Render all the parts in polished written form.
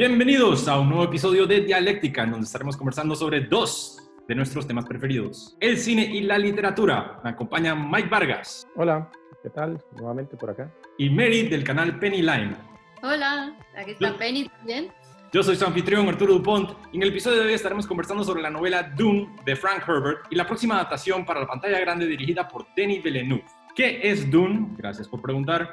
Bienvenidos a un nuevo episodio de Dialéctica, en donde estaremos conversando sobre dos de nuestros temas preferidos, el cine y la literatura. Me acompaña Mike Vargas. Hola, ¿qué tal? Nuevamente por acá. Y Mary del canal Penny Line. Hola, aquí está Penny también. Yo soy su anfitrión Arturo Dupont y en el episodio de hoy estaremos conversando sobre la novela Dune de Frank Herbert y la próxima adaptación para la pantalla grande dirigida por Denis Villeneuve. ¿Qué es Dune? Gracias por preguntar.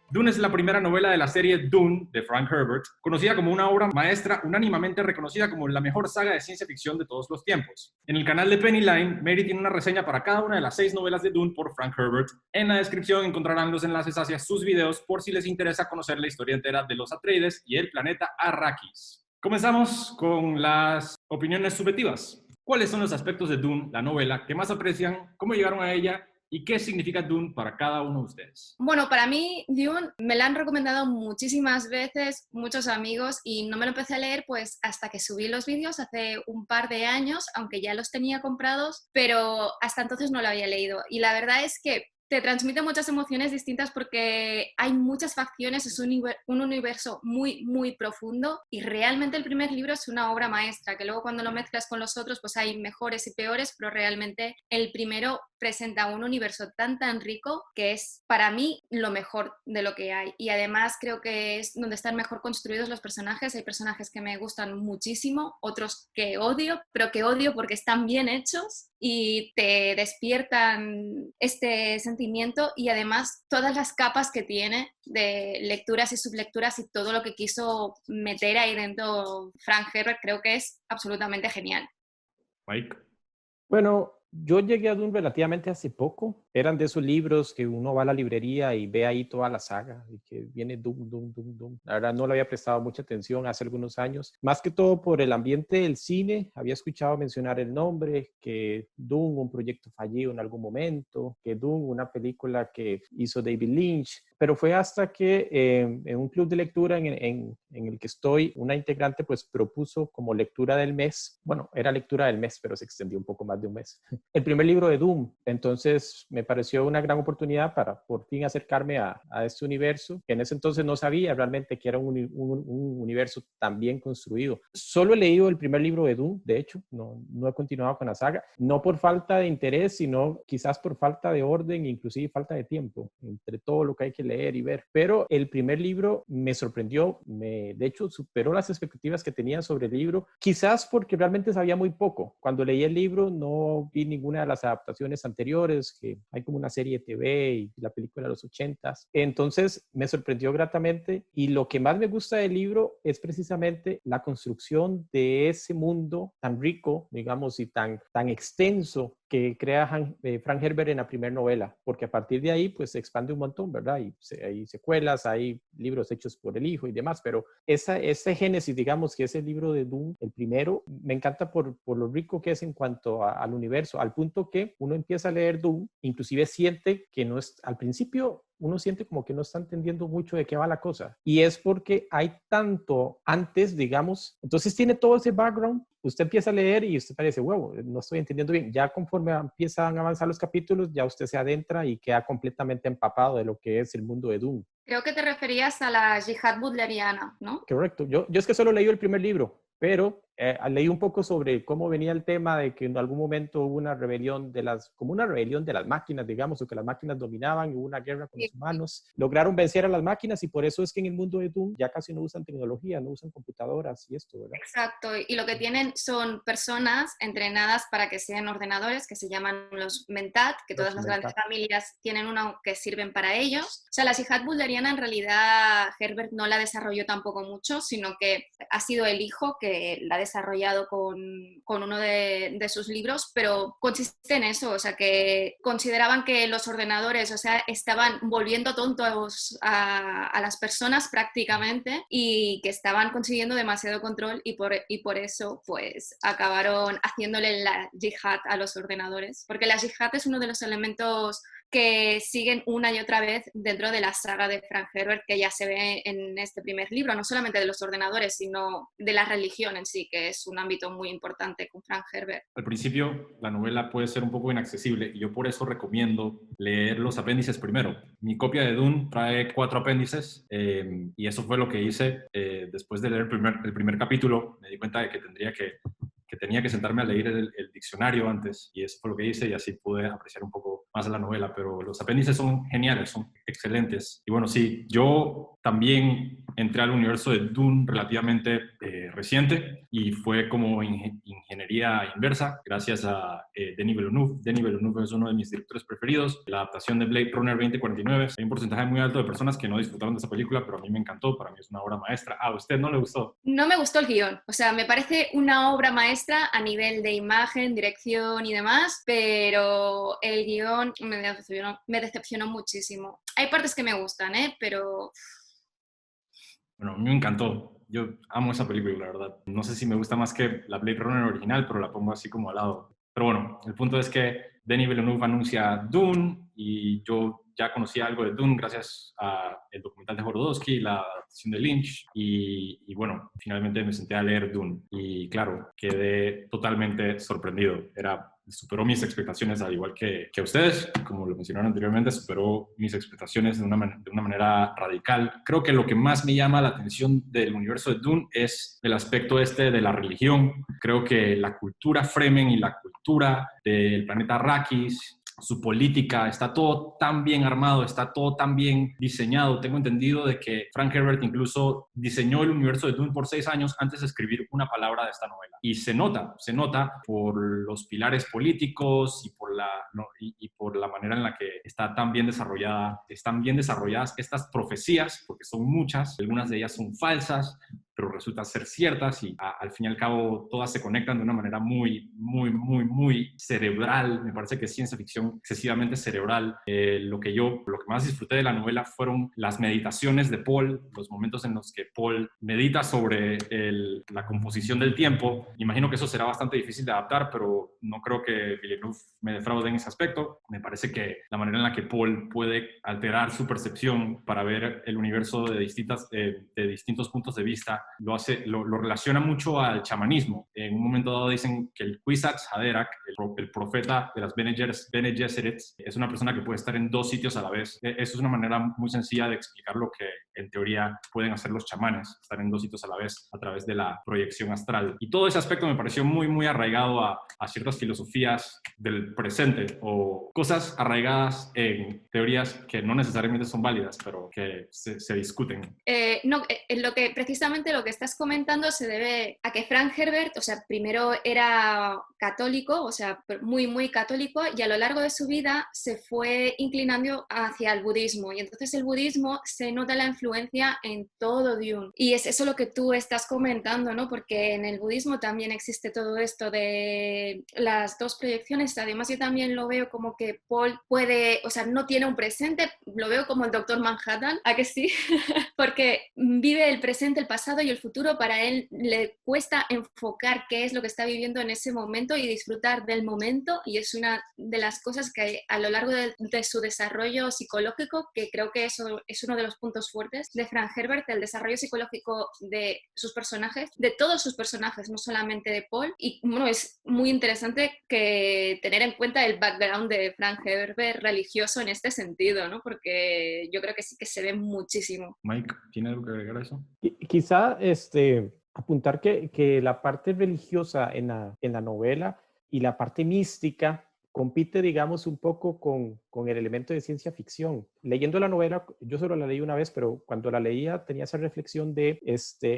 Dune es la primera novela de la serie Dune de Frank Herbert, conocida como una obra maestra unánimemente reconocida como la mejor saga de ciencia ficción de todos los tiempos. En el canal de Penny Line, Mary tiene una reseña para cada una de las 6 novelas de Dune por Frank Herbert. En la descripción encontrarán los enlaces hacia sus videos por si les interesa conocer la historia entera de los Atreides y el planeta Arrakis. Comenzamos con las opiniones subjetivas. ¿Cuáles son los aspectos de Dune, la novela, que más aprecian? ¿Cómo llegaron a ella? ¿Y qué significa Dune para cada uno de ustedes? Bueno, para mí Dune me la han recomendado muchísimas veces, muchos amigos, y no me lo empecé a leer pues hasta que subí los vídeos hace un par de años, aunque ya los tenía comprados, pero hasta entonces no lo había leído. Y la verdad es que te transmite muchas emociones distintas porque hay muchas facciones, es un universo muy, muy profundo y realmente el primer libro es una obra maestra, que luego cuando lo mezclas con los otros pues hay mejores y peores, pero realmente el primero presenta un universo tan rico que es para mí lo mejor de lo que hay, y además creo que es donde están mejor construidos los personajes. Hay personajes que me gustan muchísimo, otros que odio, pero que odio porque están bien hechos y te despiertan este sentimiento, y además todas las capas que tiene de lecturas y sublecturas y todo lo que quiso meter ahí dentro Frank Herbert creo que es absolutamente genial. Mike. Bueno, yo llegué a Dune relativamente hace poco. Eran de esos libros que uno va a la librería y ve ahí toda la saga y que viene Dune. La verdad no le había prestado mucha atención hace algunos años. Más que todo por el ambiente del cine. Había escuchado mencionar el nombre, que Dune, un proyecto fallido en algún momento, que Dune, una película que hizo David Lynch. Pero fue hasta que en un club de lectura en el que estoy, una integrante pues propuso como lectura del mes. Bueno, era lectura del mes, pero se extendió un poco más de un mes. El primer libro de Dune. Entonces me pareció una gran oportunidad para por fin acercarme a este universo, que en ese entonces no sabía realmente que era un universo tan bien construido. Solo he leído el primer libro de Dune, de hecho, no he continuado con la saga, no por falta de interés, sino quizás por falta de orden, inclusive falta de tiempo, entre todo lo que hay que leer y ver. Pero el primer libro me sorprendió, de hecho superó las expectativas que tenía sobre el libro, quizás porque realmente sabía muy poco. Cuando leí el libro no vi ninguna de las adaptaciones anteriores, que hay como una serie de TV y la película de los 80s. Entonces me sorprendió gratamente, y lo que más me gusta del libro es precisamente la construcción de ese mundo tan rico, digamos, y tan extenso que crea Frank Herbert en la primera novela, porque a partir de ahí pues se expande un montón, ¿verdad? Y hay secuelas, hay libros hechos por el hijo y demás, pero ese génesis, digamos, que es el libro de Dune, el primero, me encanta por lo rico que es en cuanto al universo, al punto que uno empieza a leer Dune, inclusive siente que no es, al principio uno siente como que no está entendiendo mucho de qué va la cosa, y es porque hay tanto antes, digamos, entonces tiene todo ese background. Usted empieza a leer y usted parece, wow, no estoy entendiendo bien. Ya conforme empiezan a avanzar los capítulos, ya usted se adentra y queda completamente empapado de lo que es el mundo de Dune. Creo que te referías a la yihad butleriana, ¿no? Correcto. Yo es que solo leí el primer libro, pero leí un poco sobre cómo venía el tema de que en algún momento hubo una rebelión como una rebelión de las máquinas, digamos, o que las máquinas dominaban, hubo una guerra con los humanos, lograron vencer a las máquinas, y por eso es que en el mundo de Dune ya casi no usan tecnología, no usan computadoras y esto, ¿verdad? Exacto, y lo que tienen son personas entrenadas para que sean ordenadores, que se llaman los Mentat, que todas las grandes familias tienen uno que sirven para ellos. O sea, la yihad butleriana en realidad Herbert no la desarrolló tampoco mucho, sino que ha sido el hijo que la ha desarrollado con uno de sus libros, pero consiste en eso, o sea, que consideraban que los ordenadores, o sea, estaban volviendo tontos a las personas prácticamente, y que estaban consiguiendo demasiado control, y por eso pues acabaron haciéndole la yihad a los ordenadores, porque la yihad es uno de los elementos que siguen una y otra vez dentro de la saga de Frank Herbert, que ya se ve en este primer libro, no solamente de los ordenadores, sino de la religión en sí, que es un ámbito muy importante con Frank Herbert. Al principio, la novela puede ser un poco inaccesible y yo por eso recomiendo leer los apéndices primero. Mi copia de Dune trae 4 apéndices y eso fue lo que hice. Después de leer el primer capítulo, me di cuenta de que tenía que sentarme a leer el diccionario antes, y eso fue lo que hice, y así pude apreciar un poco más de la novela. Pero los apéndices son geniales, son excelentes. Y bueno, sí, yo también entré al universo de Dune relativamente reciente, y fue como ingeniería inversa, gracias a Denis Villeneuve. Denis Villeneuve es uno de mis directores preferidos. La adaptación de Blade Runner 2049, hay un porcentaje muy alto de personas que no disfrutaron de esa película, pero a mí me encantó, para mí es una obra maestra. ¿A usted no le gustó? No me gustó el guión, o sea, me parece una obra maestra a nivel de imagen, dirección y demás, pero el guión me decepcionó muchísimo. Hay partes que me gustan, pero... Bueno, a mí me encantó. Yo amo esa película, la verdad. No sé si me gusta más que la Blade Runner original, pero la pongo así como al lado. Pero bueno, el punto es que Denis Villeneuve anuncia Dune, y yo ya conocía algo de Dune gracias al documental de Jodorowsky, la adaptación de Lynch, y bueno, finalmente me senté a leer Dune y claro, quedé totalmente sorprendido. Superó mis expectaciones, al igual que ustedes, como lo mencionaron anteriormente, superó mis expectaciones de una manera radical. Creo que lo que más me llama la atención del universo de Dune es el aspecto de la religión. Creo que la cultura Fremen y la cultura del planeta Arrakis, su política, está todo tan bien armado, está todo tan bien diseñado. Tengo entendido de que Frank Herbert incluso diseñó el universo de Dune por 6 años antes de escribir una palabra de esta novela. Y se nota por los pilares políticos y por la manera en la que están bien desarrolladas estas profecías, porque son muchas, algunas de ellas son falsas, pero resultan ser ciertas, y al fin y al cabo todas se conectan de una manera muy, muy, muy, muy cerebral. Me parece que es ciencia ficción excesivamente cerebral. Lo que más disfruté de la novela fueron las meditaciones de Paul, los momentos en los que Paul medita sobre la composición del tiempo. Imagino que eso será bastante difícil de adaptar, pero no creo que Villeneuve me defraude en ese aspecto. Me parece que la manera en la que Paul puede alterar su percepción para ver el universo de distintos puntos de vista lo relaciona mucho al chamanismo. En un momento dado dicen que el Kwisatz Haderach, el profeta de las Bene Gesserit, es una persona que puede estar en 2 sitios a la vez. Eso es una manera muy sencilla de explicar lo que en teoría pueden hacer los chamanes, estar en 2 sitios a la vez a través de la proyección astral. Y todo ese aspecto me pareció muy, muy arraigado a ciertas filosofías del presente, o cosas arraigadas en teorías que no necesariamente son válidas, pero que se discuten. Precisamente lo que estás comentando se debe a que Frank Herbert, o sea, primero era católico, o sea, muy, muy católico, y a lo largo de su vida se fue inclinando hacia el budismo, y entonces el budismo se nota la influencia en todo Dune. Y es eso lo que tú estás comentando, ¿no? Porque en el budismo también existe todo esto de las 2 proyecciones. Además, yo también lo veo como que Paul puede, o sea, no tiene un presente, lo veo como el Doctor Manhattan, ¿a que sí? Porque vive el presente, el pasado y el futuro. Para él le cuesta enfocar qué es lo que está viviendo en ese momento y disfrutar del momento, y es una de las cosas que a lo largo de su desarrollo psicológico, que creo que eso es uno de los puntos fuertes de Frank Herbert, el desarrollo psicológico de sus personajes, de todos sus personajes, no solamente de Paul. Y bueno, es muy interesante que tener en cuenta el background de Frank Herbert religioso en este sentido, ¿no? Porque yo creo que sí que se ve muchísimo. Mike, ¿tiene algo que agregar a eso? Quizá apuntar que la parte religiosa en la novela y la parte mística compite, digamos, un poco con el elemento de ciencia ficción. Leyendo la novela, yo solo la leí una vez, pero cuando la leía tenía esa reflexión de,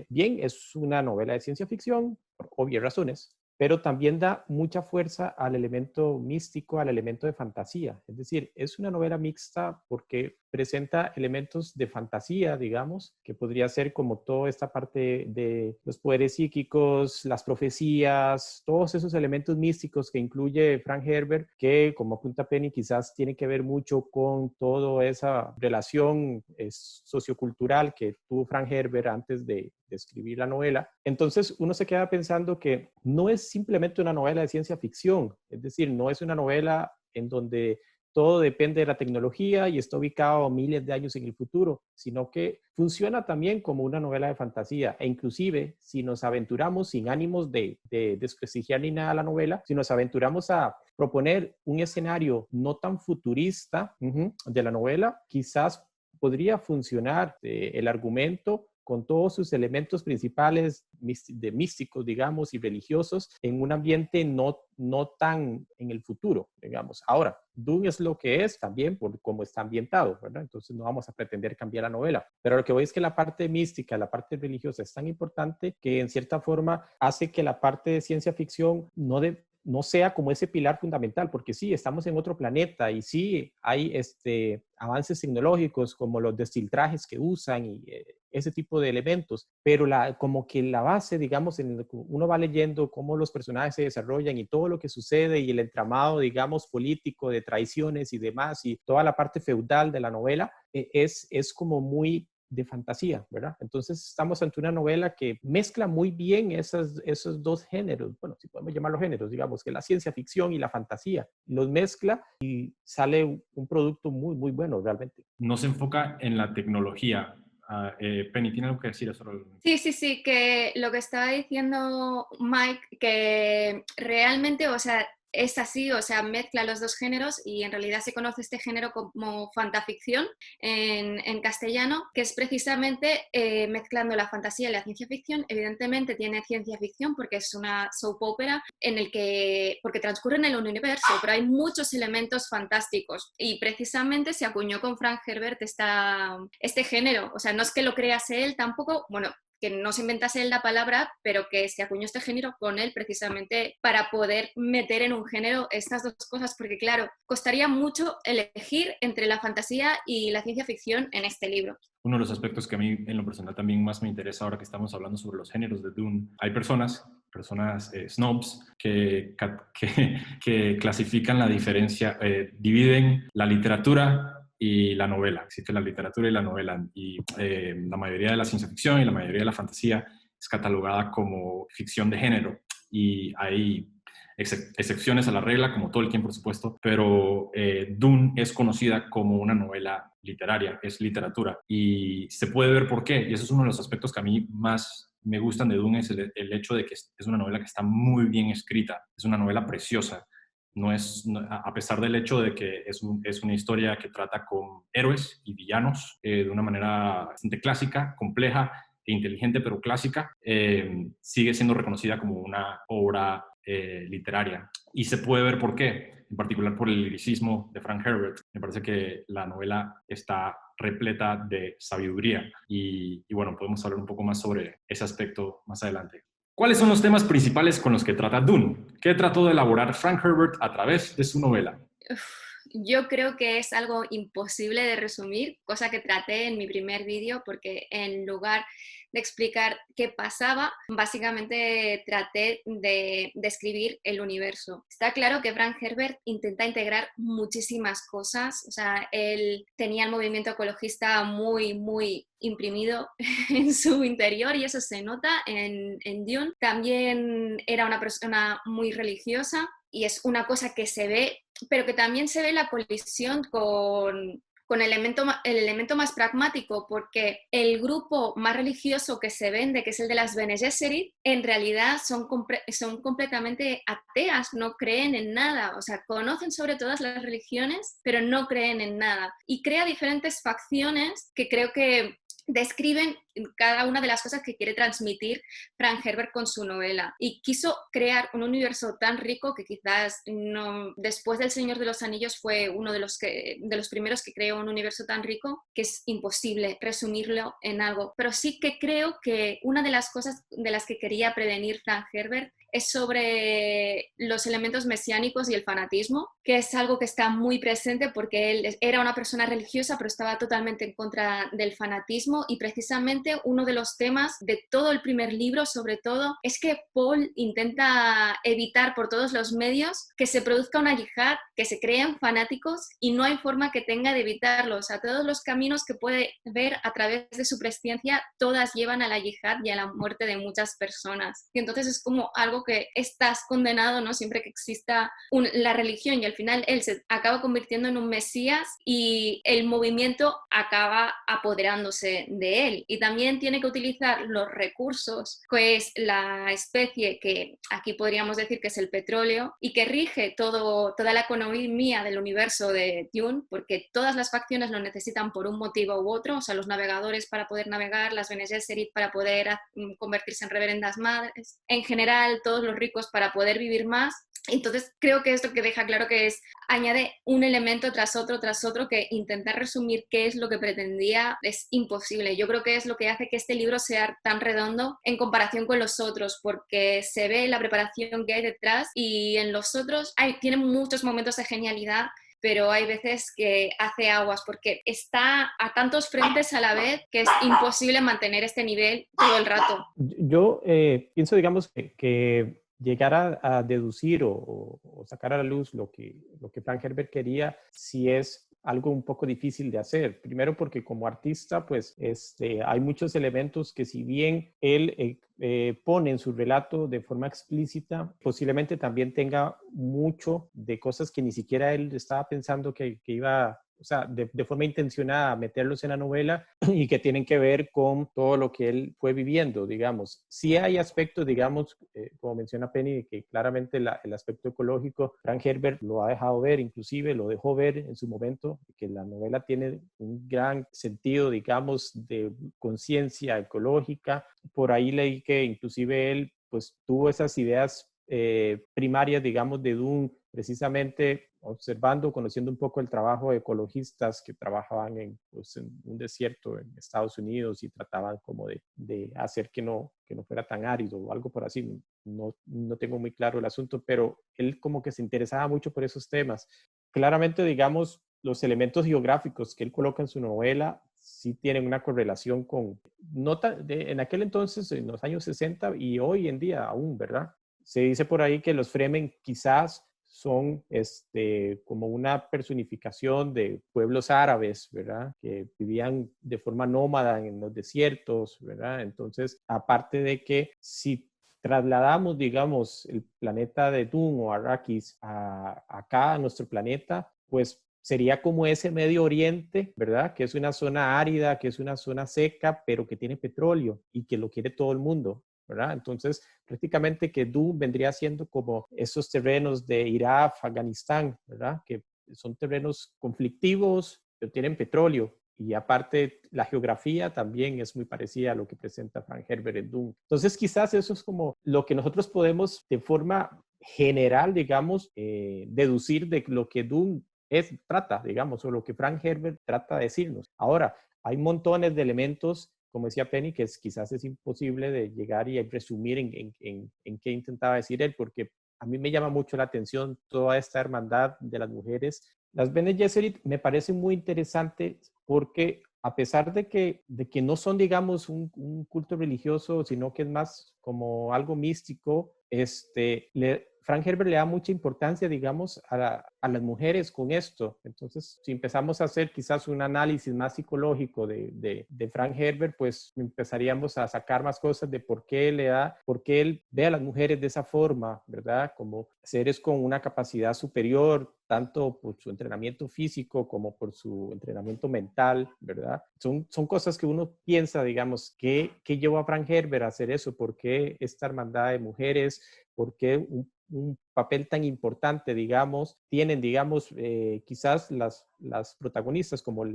bien, es una novela de ciencia ficción, por obvias razones, pero también da mucha fuerza al elemento místico, al elemento de fantasía. Es decir, es una novela mixta porque presenta elementos de fantasía, digamos, que podría ser como toda esta parte de los poderes psíquicos, las profecías, todos esos elementos místicos que incluye Frank Herbert, que como apunta Penny, quizás tiene que ver mucho con toda esa relación sociocultural que tuvo Frank Herbert antes de escribir la novela. Entonces uno se queda pensando que no es simplemente una novela de ciencia ficción, es decir, no es una novela en donde todo depende de la tecnología y está ubicado miles de años en el futuro, sino que funciona también como una novela de fantasía. E inclusive, si nos aventuramos sin ánimos de desprestigiar ni nada la novela, si nos aventuramos a proponer un escenario no tan futurista de la novela, quizás podría funcionar el argumento con todos sus elementos principales de místicos, digamos, y religiosos, en un ambiente no tan en el futuro, digamos. Ahora, Dune es lo que es también por cómo está ambientado, ¿verdad? Entonces no vamos a pretender cambiar la novela. Pero lo que voy es que la parte mística, la parte religiosa es tan importante que en cierta forma hace que la parte de ciencia ficción no sea como ese pilar fundamental, porque sí, estamos en otro planeta y sí hay avances tecnológicos como los desfiltrajes que usan y ese tipo de elementos, pero como que la base, digamos, uno va leyendo cómo los personajes se desarrollan y todo lo que sucede y el entramado, digamos, político de traiciones y demás y toda la parte feudal de la novela es como muy de fantasía, ¿verdad? Entonces estamos ante una novela que mezcla muy bien esos dos géneros, bueno, si podemos llamarlos géneros, digamos, que la ciencia ficción y la fantasía, los mezcla y sale un producto muy, muy bueno realmente. No se enfoca en la tecnología. Penny, ¿tiene algo que decir sobre el... Sí, que lo que estaba diciendo Mike, que realmente, o sea, es así, o sea, mezcla los dos géneros y en realidad se conoce este género como fantaficción en castellano, que es precisamente mezclando la fantasía y la ciencia ficción. Evidentemente tiene ciencia ficción porque es una soap opera porque transcurre en el universo, pero hay muchos elementos fantásticos y precisamente se acuñó con Frank Herbert este género, o sea, no es que lo crease él tampoco, bueno, que no se inventase él la palabra, pero que se acuñó este género con él precisamente para poder meter en un género estas dos cosas, porque claro, costaría mucho elegir entre la fantasía y la ciencia ficción en este libro. Uno de los aspectos que a mí en lo personal también más me interesa ahora que estamos hablando sobre los géneros de Dune, hay personas snobs que clasifican la diferencia, dividen la literatura y la novela. Existe la literatura y la novela y la mayoría de la ciencia ficción y la mayoría de la fantasía es catalogada como ficción de género y hay excepciones a la regla, como Tolkien, por supuesto, pero Dune es conocida como una novela literaria, es literatura y se puede ver por qué, y eso es uno de los aspectos que a mí más me gustan de Dune, es el hecho de que es una novela que está muy bien escrita, es una novela preciosa. A pesar del hecho de que es una historia que trata con héroes y villanos de una manera bastante clásica, compleja e inteligente, pero clásica, sigue siendo reconocida como una obra literaria. Y se puede ver por qué, en particular por el liricismo de Frank Herbert. Me parece que la novela está repleta de sabiduría y bueno, podemos hablar un poco más sobre ese aspecto más adelante. ¿Cuáles son los temas principales con los que trata Dune? ¿Qué trató de elaborar Frank Herbert a través de su novela? Yo creo que es algo imposible de resumir, cosa que traté en mi primer vídeo, porque en lugar de explicar qué pasaba, básicamente traté de describir el universo. Está claro que Frank Herbert intenta integrar muchísimas cosas, o sea, él tenía el movimiento ecologista muy, muy imprimido en su interior y eso se nota en Dune. También era una persona muy religiosa y es una cosa que se ve, pero que también se ve la colisión con el elemento más pragmático, porque el grupo más religioso que se vende, que es el de las Bene Gesserit, en realidad son completamente ateas, no creen en nada, o sea, conocen sobre todas las religiones, pero no creen en nada. Y crea diferentes facciones que creo que describen cada una de las cosas que quiere transmitir Frank Herbert con su novela. Y quiso crear un universo tan rico que quizás no, después del Señor de los Anillos fue uno de los primeros que creó un universo tan rico que es imposible resumirlo en algo. Pero sí que creo que una de las cosas de las que quería prevenir Frank Herbert es sobre los elementos mesiánicos y el fanatismo, que es algo que está muy presente porque él era una persona religiosa pero estaba totalmente en contra del fanatismo y precisamente uno de los temas de todo el primer libro, sobre todo, es que Paul intenta evitar por todos los medios que se produzca una yihad, que se creen fanáticos y no hay forma que tenga de evitarlo. O sea, todos los caminos que puede ver a través de su presciencia, todas llevan a la yihad y a la muerte de muchas personas. Y entonces es como algo algo que estás condenado, ¿no? Siempre que exista la religión, y al final él se acaba convirtiendo en un mesías y el movimiento acaba apoderándose de él. Y también tiene que utilizar los recursos, pues la especie que aquí podríamos decir que es el petróleo y que rige toda la economía del universo de Dune, porque todas las facciones lo necesitan por un motivo u otro, o sea, los navegadores para poder navegar, las Bene Gesserit para poder convertirse en reverendas madres, en general todos los ricos para poder vivir más. Entonces creo que esto que deja claro que añade un elemento tras otro, que intentar resumir qué es lo que pretendía es imposible. Yo creo que es lo que hace que este libro sea tan redondo en comparación con los otros, porque se ve la preparación que hay detrás y en los otros tienen muchos momentos de genialidad, pero hay veces que hace aguas porque está a tantos frentes a la vez que es imposible mantener este nivel todo el rato. Yo pienso, digamos, que llegar a deducir o sacar a la luz lo que Frank Herbert quería, sí es algo un poco difícil de hacer. Primero porque como artista, pues hay muchos elementos que si bien él pone en su relato de forma explícita, posiblemente también tenga mucho de cosas que ni siquiera él estaba pensando que iba, o sea, de forma intencionada meterlos en la novela y que tienen que ver con todo lo que él fue viviendo, digamos. Sí hay aspectos, digamos, como menciona Penny, que claramente el aspecto ecológico, Frank Herbert lo ha dejado ver, inclusive lo dejó ver en su momento, que la novela tiene un gran sentido, digamos, de conciencia ecológica. Por ahí leí que inclusive él, pues, tuvo esas ideas primarias, digamos, de Dune, precisamente observando, conociendo un poco el trabajo de ecologistas que trabajaban en un desierto en Estados Unidos y trataban como de hacer que no fuera tan árido o algo por así. No tengo muy claro el asunto, pero él como que se interesaba mucho por esos temas. Claramente, digamos, los elementos geográficos que él coloca en su novela sí tienen una correlación con, en aquel entonces, en los años 60 y hoy en día aún, ¿verdad? Se dice por ahí que los Fremen quizás son como una personificación de pueblos árabes, ¿verdad? Que vivían de forma nómada en los desiertos, ¿verdad? Entonces, aparte de que si trasladamos, digamos, el planeta de Dune o Arrakis acá, a nuestro planeta, pues sería como ese Medio Oriente, ¿verdad? Que es una zona árida, que es una zona seca, pero que tiene petróleo y que lo quiere todo el mundo, ¿verdad? Entonces, prácticamente que Dune vendría siendo como esos terrenos de Irak, Afganistán, ¿verdad? Que son terrenos conflictivos, pero tienen petróleo. Y aparte, la geografía también es muy parecida a lo que presenta Frank Herbert en Dune. Entonces, quizás eso es como lo que nosotros podemos de forma general, digamos, deducir de lo que Dune trata, digamos, o lo que Frank Herbert trata de decirnos. Ahora, hay montones de elementos, como decía Penny, que quizás es imposible de llegar y resumir en qué intentaba decir él, porque a mí me llama mucho la atención toda esta hermandad de las mujeres. Las Bene Gesserit me parecen muy interesantes porque a pesar de que no son, digamos, un culto religioso, sino que es más como algo místico, Frank Herbert le da mucha importancia, digamos, a las mujeres con esto. Entonces, si empezamos a hacer quizás un análisis más psicológico de Frank Herbert, pues empezaríamos a sacar más cosas de por qué él ve a las mujeres de esa forma, ¿verdad? Como seres con una capacidad superior, tanto por su entrenamiento físico como por su entrenamiento mental, ¿verdad? Son cosas que uno piensa, digamos, ¿qué llevó a Frank Herbert a hacer eso? ¿Por qué esta hermandad de mujeres? ¿Por qué un papel tan importante, digamos, tienen, digamos, quizás las protagonistas como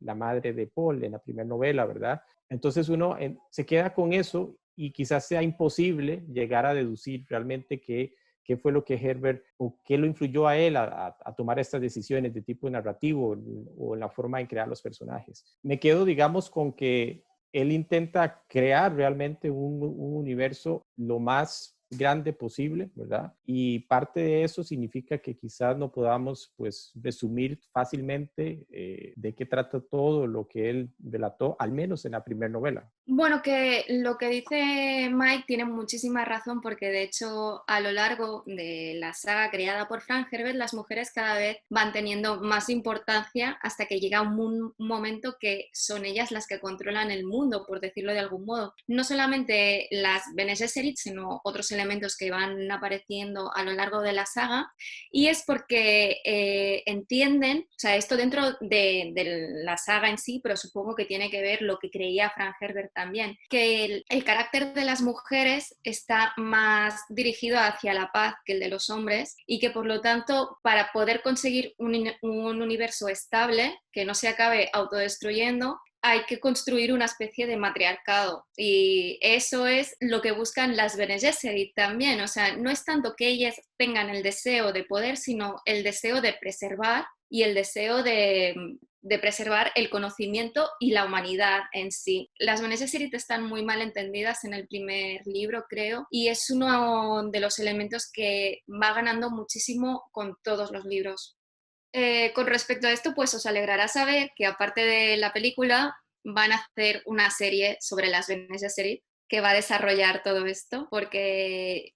la madre de Paul en la primera novela, ¿verdad? Entonces uno se queda con eso y quizás sea imposible llegar a deducir realmente qué fue lo que Herbert o qué lo influyó a él a tomar estas decisiones de tipo narrativo o en la forma de crear los personajes. Me quedo, digamos, con que él intenta crear realmente un universo lo más grande posible, ¿verdad? Y parte de eso significa que quizás no podamos, pues, resumir fácilmente de qué trata todo lo que él relató, al menos en la primera novela. Bueno, que lo que dice Mike tiene muchísima razón porque de hecho a lo largo de la saga creada por Frank Herbert las mujeres cada vez van teniendo más importancia hasta que llega un momento que son ellas las que controlan el mundo, por decirlo de algún modo. No solamente las Bene Gesserit, sino otros elementos que van apareciendo a lo largo de la saga, y es porque entienden, o sea, esto dentro de la saga en sí, pero supongo que tiene que ver lo que creía Frank Herbert también, que el carácter de las mujeres está más dirigido hacia la paz que el de los hombres, y que por lo tanto, para poder conseguir un universo estable, que no se acabe autodestruyendo, hay que construir una especie de matriarcado, y eso es lo que buscan las Bene Gesserit también. O sea, no es tanto que ellas tengan el deseo de poder, sino el deseo de preservar y el deseo de preservar el conocimiento y la humanidad en sí. Las Bene Gesserit están muy mal entendidas en el primer libro, creo, y es uno de los elementos que va ganando muchísimo con todos los libros. Con respecto a esto, pues os alegrará saber que aparte de la película van a hacer una serie sobre las Bene Gesserit que va a desarrollar todo esto, porque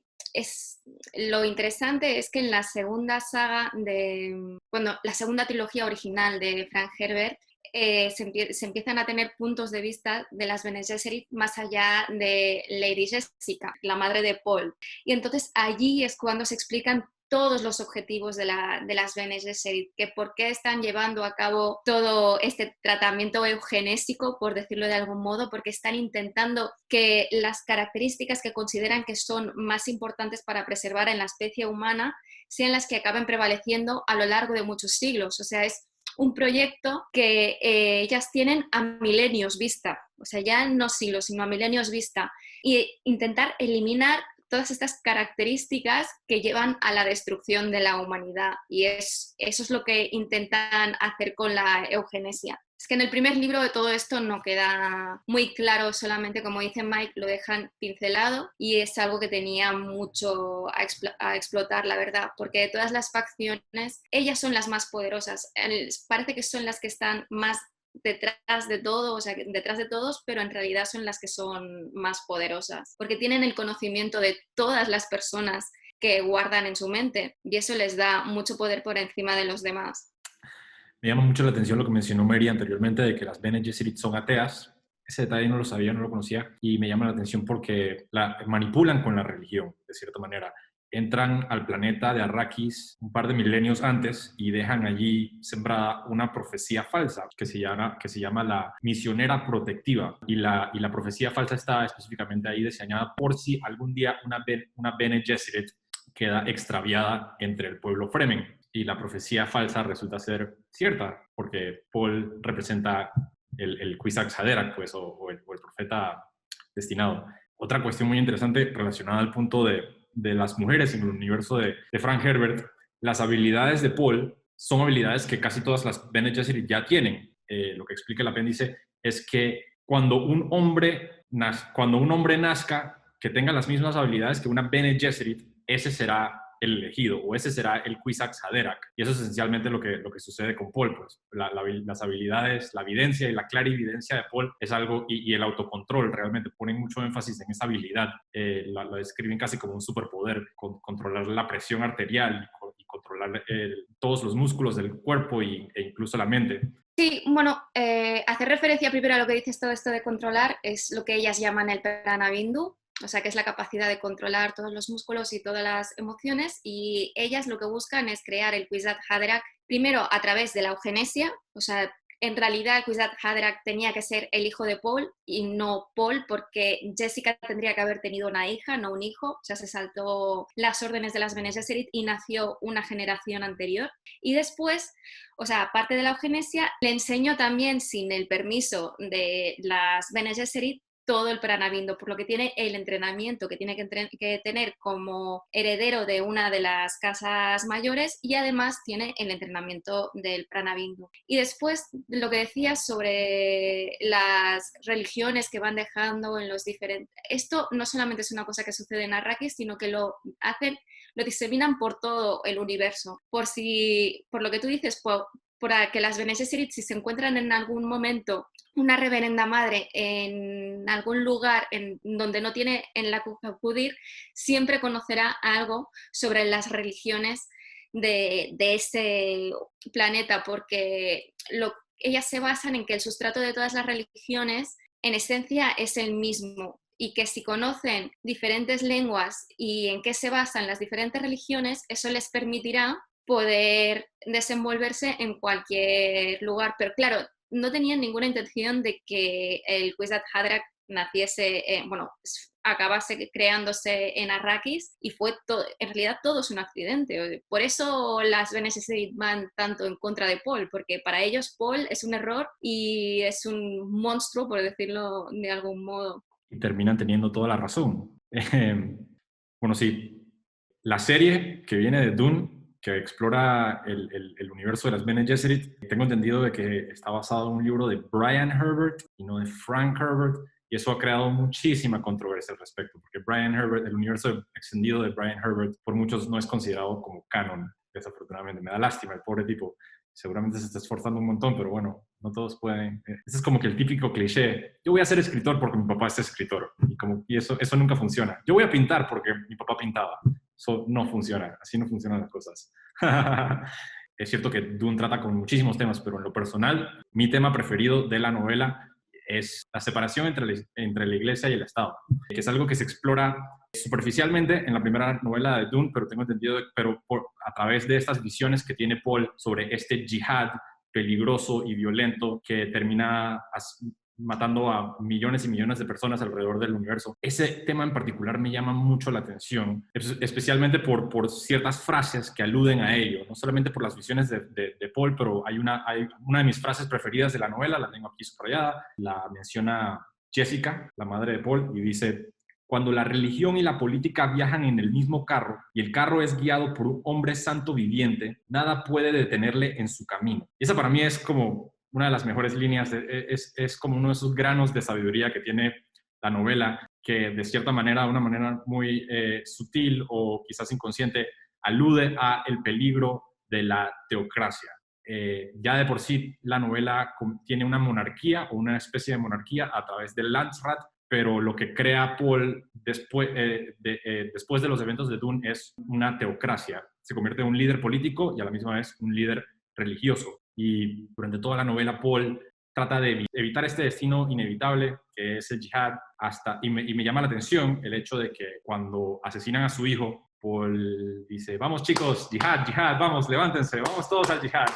lo interesante es que en la segunda saga la segunda trilogía original de Frank Herbert, se empiezan a tener puntos de vista de las Bene Gesserit más allá de Lady Jessica, la madre de Paul. Y entonces allí es cuando se explican todos los objetivos de las Bene Gesserit, que por qué están llevando a cabo todo este tratamiento eugenésico, por decirlo de algún modo, porque están intentando que las características que consideran que son más importantes para preservar en la especie humana sean las que acaben prevaleciendo a lo largo de muchos siglos. O sea, es un proyecto que ellas tienen a milenios vista, o sea, ya no siglos, sino a milenios vista, y intentar eliminar todas estas características que llevan a la destrucción de la humanidad, y eso es lo que intentan hacer con la eugenesia. Es que en el primer libro de todo esto no queda muy claro, solamente, como dice Mike, lo dejan pincelado, y es algo que tenía mucho a explotar, la verdad, porque de todas las facciones, ellas son las más poderosas. Parece que son las que están más detrás de todo, o sea, detrás de todos, pero en realidad son las que son más poderosas, porque tienen el conocimiento de todas las personas que guardan en su mente, y eso les da mucho poder por encima de los demás. Me llama mucho la atención lo que mencionó Mary anteriormente de que las Bene Gesserit son ateas. Ese detalle no lo sabía, no lo conocía, y me llama la atención porque manipulan con la religión, de cierta manera. Entran al planeta de Arrakis un par de milenios antes y dejan allí sembrada una profecía falsa que se llama la misionera protectiva. Y la profecía falsa está específicamente ahí diseñada por si algún día una Bene Gesserit queda extraviada entre el pueblo Fremen. Y la profecía falsa resulta ser cierta, porque Paul representa el Kwisatz Haderach, pues, o el profeta destinado. Otra cuestión muy interesante relacionada al punto de las mujeres en el universo de Frank Herbert: las habilidades de Paul son habilidades que casi todas las Bene Gesserit ya tienen. Lo que explica el apéndice es que cuando un hombre nazca que tenga las mismas habilidades que una Bene Gesserit, ese será el elegido, o ese será el Kwisatz Haderach. Y eso es esencialmente lo que sucede con Paul. Pues. Las habilidades, la evidencia y la clarividencia de Paul es algo, y el autocontrol, realmente ponen mucho énfasis en esa habilidad. La describen casi como un superpoder, controlar la presión arterial y controlar todos los músculos del cuerpo e incluso la mente. Sí, bueno, hacer referencia primero a lo que dices, todo esto de controlar, es lo que ellas llaman el prana bindu, o sea, que es la capacidad de controlar todos los músculos y todas las emociones, y ellas lo que buscan es crear el Kwisatz Haderach primero a través de la eugenesia. O sea, en realidad el Kwisatz Haderach tenía que ser el hijo de Paul y no Paul, porque Jessica tendría que haber tenido una hija, no un hijo. O sea, se saltó las órdenes de las Bene Gesserit y nació una generación anterior. Y después, o sea, aparte de la eugenesia, le enseñó también, sin el permiso de las Bene Gesserit, todo el prana bindu, por lo que tiene el entrenamiento que tiene que tener como heredero de una de las casas mayores, y además tiene el entrenamiento del prana bindu. Y después, lo que decías sobre las religiones que van dejando en los diferentes... Esto no solamente es una cosa que sucede en Arrakis, sino que lo diseminan por todo el universo. Por lo que tú dices, para que las Bene Gesserit, si se encuentran en algún momento una reverenda madre en algún lugar donde no tiene en la que acudir, siempre conocerá algo sobre las religiones de ese planeta, porque ellas se basan en que el sustrato de todas las religiones en esencia es el mismo, y que si conocen diferentes lenguas y en qué se basan las diferentes religiones, eso les permitirá poder desenvolverse en cualquier lugar. Pero claro, no tenían ninguna intención de que el Kwisatz Haderach naciese, acabase creándose en Arrakis, y fue todo, en realidad todo es un accidente. Por eso las Bene Gesserit van tanto en contra de Paul, porque para ellos Paul es un error y es un monstruo, por decirlo de algún modo. Y terminan teniendo toda la razón. Bueno, sí, la serie que viene de Dune, que explora el universo de las Bene Gesserit, tengo entendido de que está basado en un libro de Brian Herbert y no de Frank Herbert, y eso ha creado muchísima controversia al respecto, porque Brian Herbert, el universo extendido de Brian Herbert, por muchos no es considerado como canon, desafortunadamente. Me da lástima, el pobre tipo. Seguramente se está esforzando un montón, pero bueno, no todos pueden. Ese es como que el típico cliché. Yo voy a ser escritor porque mi papá es escritor. Y eso nunca funciona. Yo voy a pintar porque mi papá pintaba. Eso no funciona. Así no funcionan las cosas. Es cierto que Dune trata con muchísimos temas, pero en lo personal, mi tema preferido de la novela es la separación entre la iglesia y el Estado, que es algo que se explora superficialmente en la primera novela de Dune, pero tengo entendido, a través de estas visiones que tiene Paul sobre este yihad peligroso y violento que termina matando a millones y millones de personas alrededor del universo. Ese tema en particular me llama mucho la atención, especialmente por ciertas frases que aluden a ello, no solamente por las visiones de Paul, pero hay una de mis frases preferidas de la novela, la tengo aquí subrayada, la menciona Jessica, la madre de Paul, y dice: cuando la religión y la política viajan en el mismo carro y el carro es guiado por un hombre santo viviente, nada puede detenerle en su camino. Y esa para mí es como una de las mejores líneas, es como uno de esos granos de sabiduría que tiene la novela, que de cierta manera, de una manera muy sutil o quizás inconsciente, alude a el peligro de la teocracia. Ya de por sí la novela tiene una monarquía o una especie de monarquía a través del Landsrat, pero lo que crea Paul después de los eventos de Dune es una teocracia. Se convierte en un líder político y a la misma vez un líder religioso. Y durante toda la novela Paul trata de evitar este destino inevitable que es el yihad, y me llama la atención el hecho de que cuando asesinan a su hijo, Paul dice: vamos chicos, yihad, yihad, vamos, levántense, vamos todos al yihad.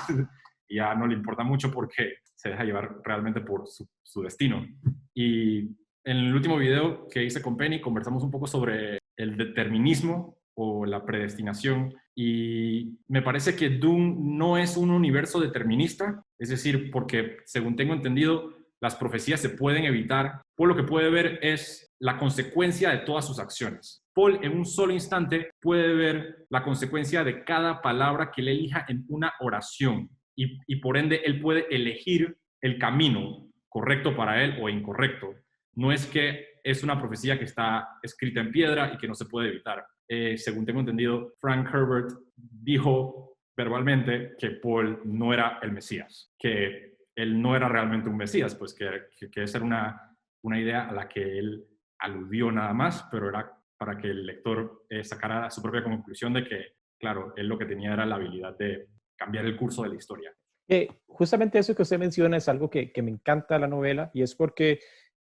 Y ya no le importa mucho porque se deja llevar realmente por su destino. Y en el último video que hice con Penny conversamos un poco sobre el determinismo o la predestinación, y me parece que Dune no es un universo determinista, es decir, porque según tengo entendido, las profecías se pueden evitar. Paul lo que puede ver es la consecuencia de todas sus acciones. Paul en un solo instante puede ver la consecuencia de cada palabra que él elija en una oración, y por ende él puede elegir el camino correcto para él o incorrecto. No es que es una profecía que está escrita en piedra y que no se puede evitar. Según tengo entendido, Frank Herbert dijo verbalmente que Paul no era el Mesías, que él no era realmente un Mesías, pues que esa era una idea a la que él aludió nada más, pero era para que el lector sacara su propia conclusión de que, claro, él lo que tenía era la habilidad de cambiar el curso de la historia. Justamente eso que usted menciona es algo que me encanta de la novela, y es porque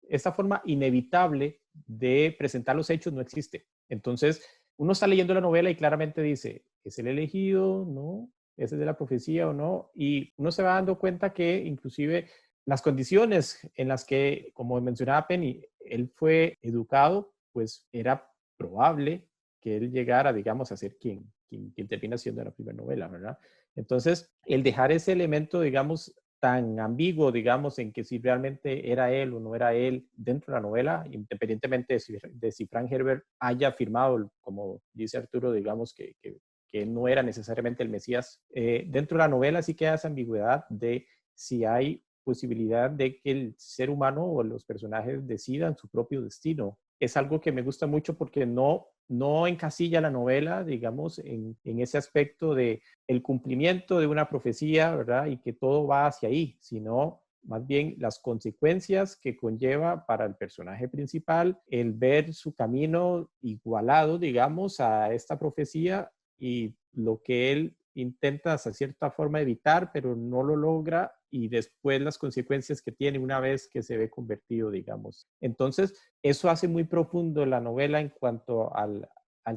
esta forma inevitable de presentar los hechos no existe. Entonces, uno está leyendo la novela y claramente dice: ¿es el elegido? ¿No? ¿Es el de la profecía o no? Y uno se va dando cuenta que inclusive las condiciones en las que, como mencionaba Penny, él fue educado, pues era probable que él llegara, digamos, a ser quien termina siendo en la primera novela, ¿verdad? Entonces, el dejar ese elemento, digamos, tan ambiguo, digamos, en que si realmente era él o no era él dentro de la novela, independientemente de si Frank Herbert haya afirmado, como dice Arturo, digamos, que no era necesariamente el Mesías, dentro de la novela sí queda esa ambigüedad de si hay posibilidad de que el ser humano o los personajes decidan su propio destino. Es algo que me gusta mucho porque no encasilla la novela, digamos, en ese aspecto de el cumplimiento de una profecía, ¿verdad? Y que todo va hacia ahí, sino más bien las consecuencias que conlleva para el personaje principal el ver su camino igualado, digamos, a esta profecía, y lo que él intenta hasta cierta forma evitar, pero no lo logra, y después las consecuencias que tiene una vez que se ve convertido, digamos. Entonces, eso hace muy profundo la novela en cuanto al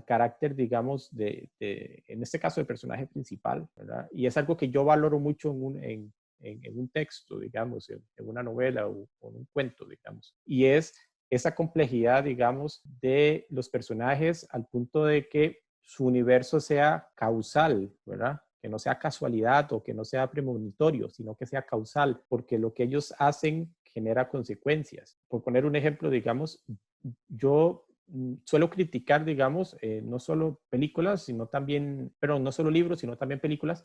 carácter, digamos, en este caso, del personaje principal, ¿verdad? Y es algo que yo valoro mucho en un texto, digamos, en una novela o en un cuento, digamos. Y es esa complejidad, digamos, de los personajes al punto de que su universo sea causal, ¿verdad? Que no sea casualidad o que no sea premonitorio, sino que sea causal, porque lo que ellos hacen genera consecuencias. Por poner un ejemplo, digamos, yo suelo criticar, digamos, no solo películas, sino también, pero no solo libros, sino también películas,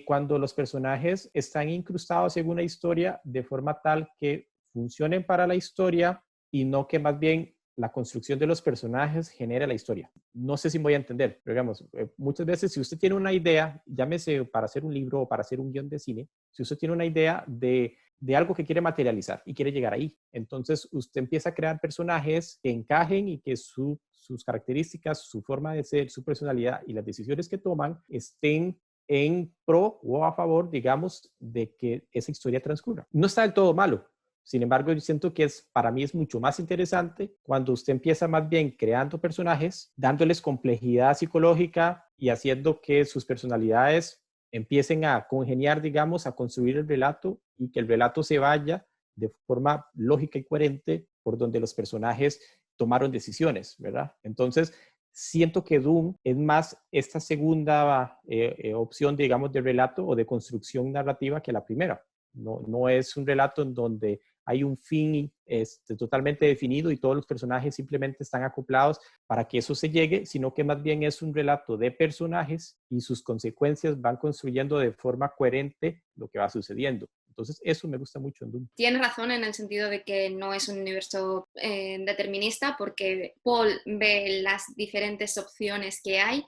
cuando los personajes están incrustados en una historia de forma tal que funcionen para la historia y no que más bien la construcción de los personajes genere la historia. No sé si me voy a entender, pero digamos, muchas veces si usted tiene una idea, llámese para hacer un libro o para hacer un guión de cine, si usted tiene una idea de algo que quiere materializar y quiere llegar ahí, entonces usted empieza a crear personajes que encajen y que sus características, su forma de ser, su personalidad y las decisiones que toman estén en pro o a favor, digamos, de que esa historia transcurra. No está del todo malo. Sin embargo, yo siento que para mí es mucho más interesante cuando usted empieza más bien creando personajes, dándoles complejidad psicológica y haciendo que sus personalidades empiecen a congeniar, digamos, a construir el relato y que el relato se vaya de forma lógica y coherente por donde los personajes tomaron decisiones, ¿verdad? Entonces, siento que Dune es más esta segunda opción, digamos, de relato o de construcción narrativa que la primera. No es un relato en donde hay un fin totalmente definido y todos los personajes simplemente están acoplados para que eso se llegue, sino que más bien es un relato de personajes y sus consecuencias van construyendo de forma coherente lo que va sucediendo. Entonces, eso me gusta mucho en Dune. Tienes razón en el sentido de que no es un universo determinista, porque Paul ve las diferentes opciones que hay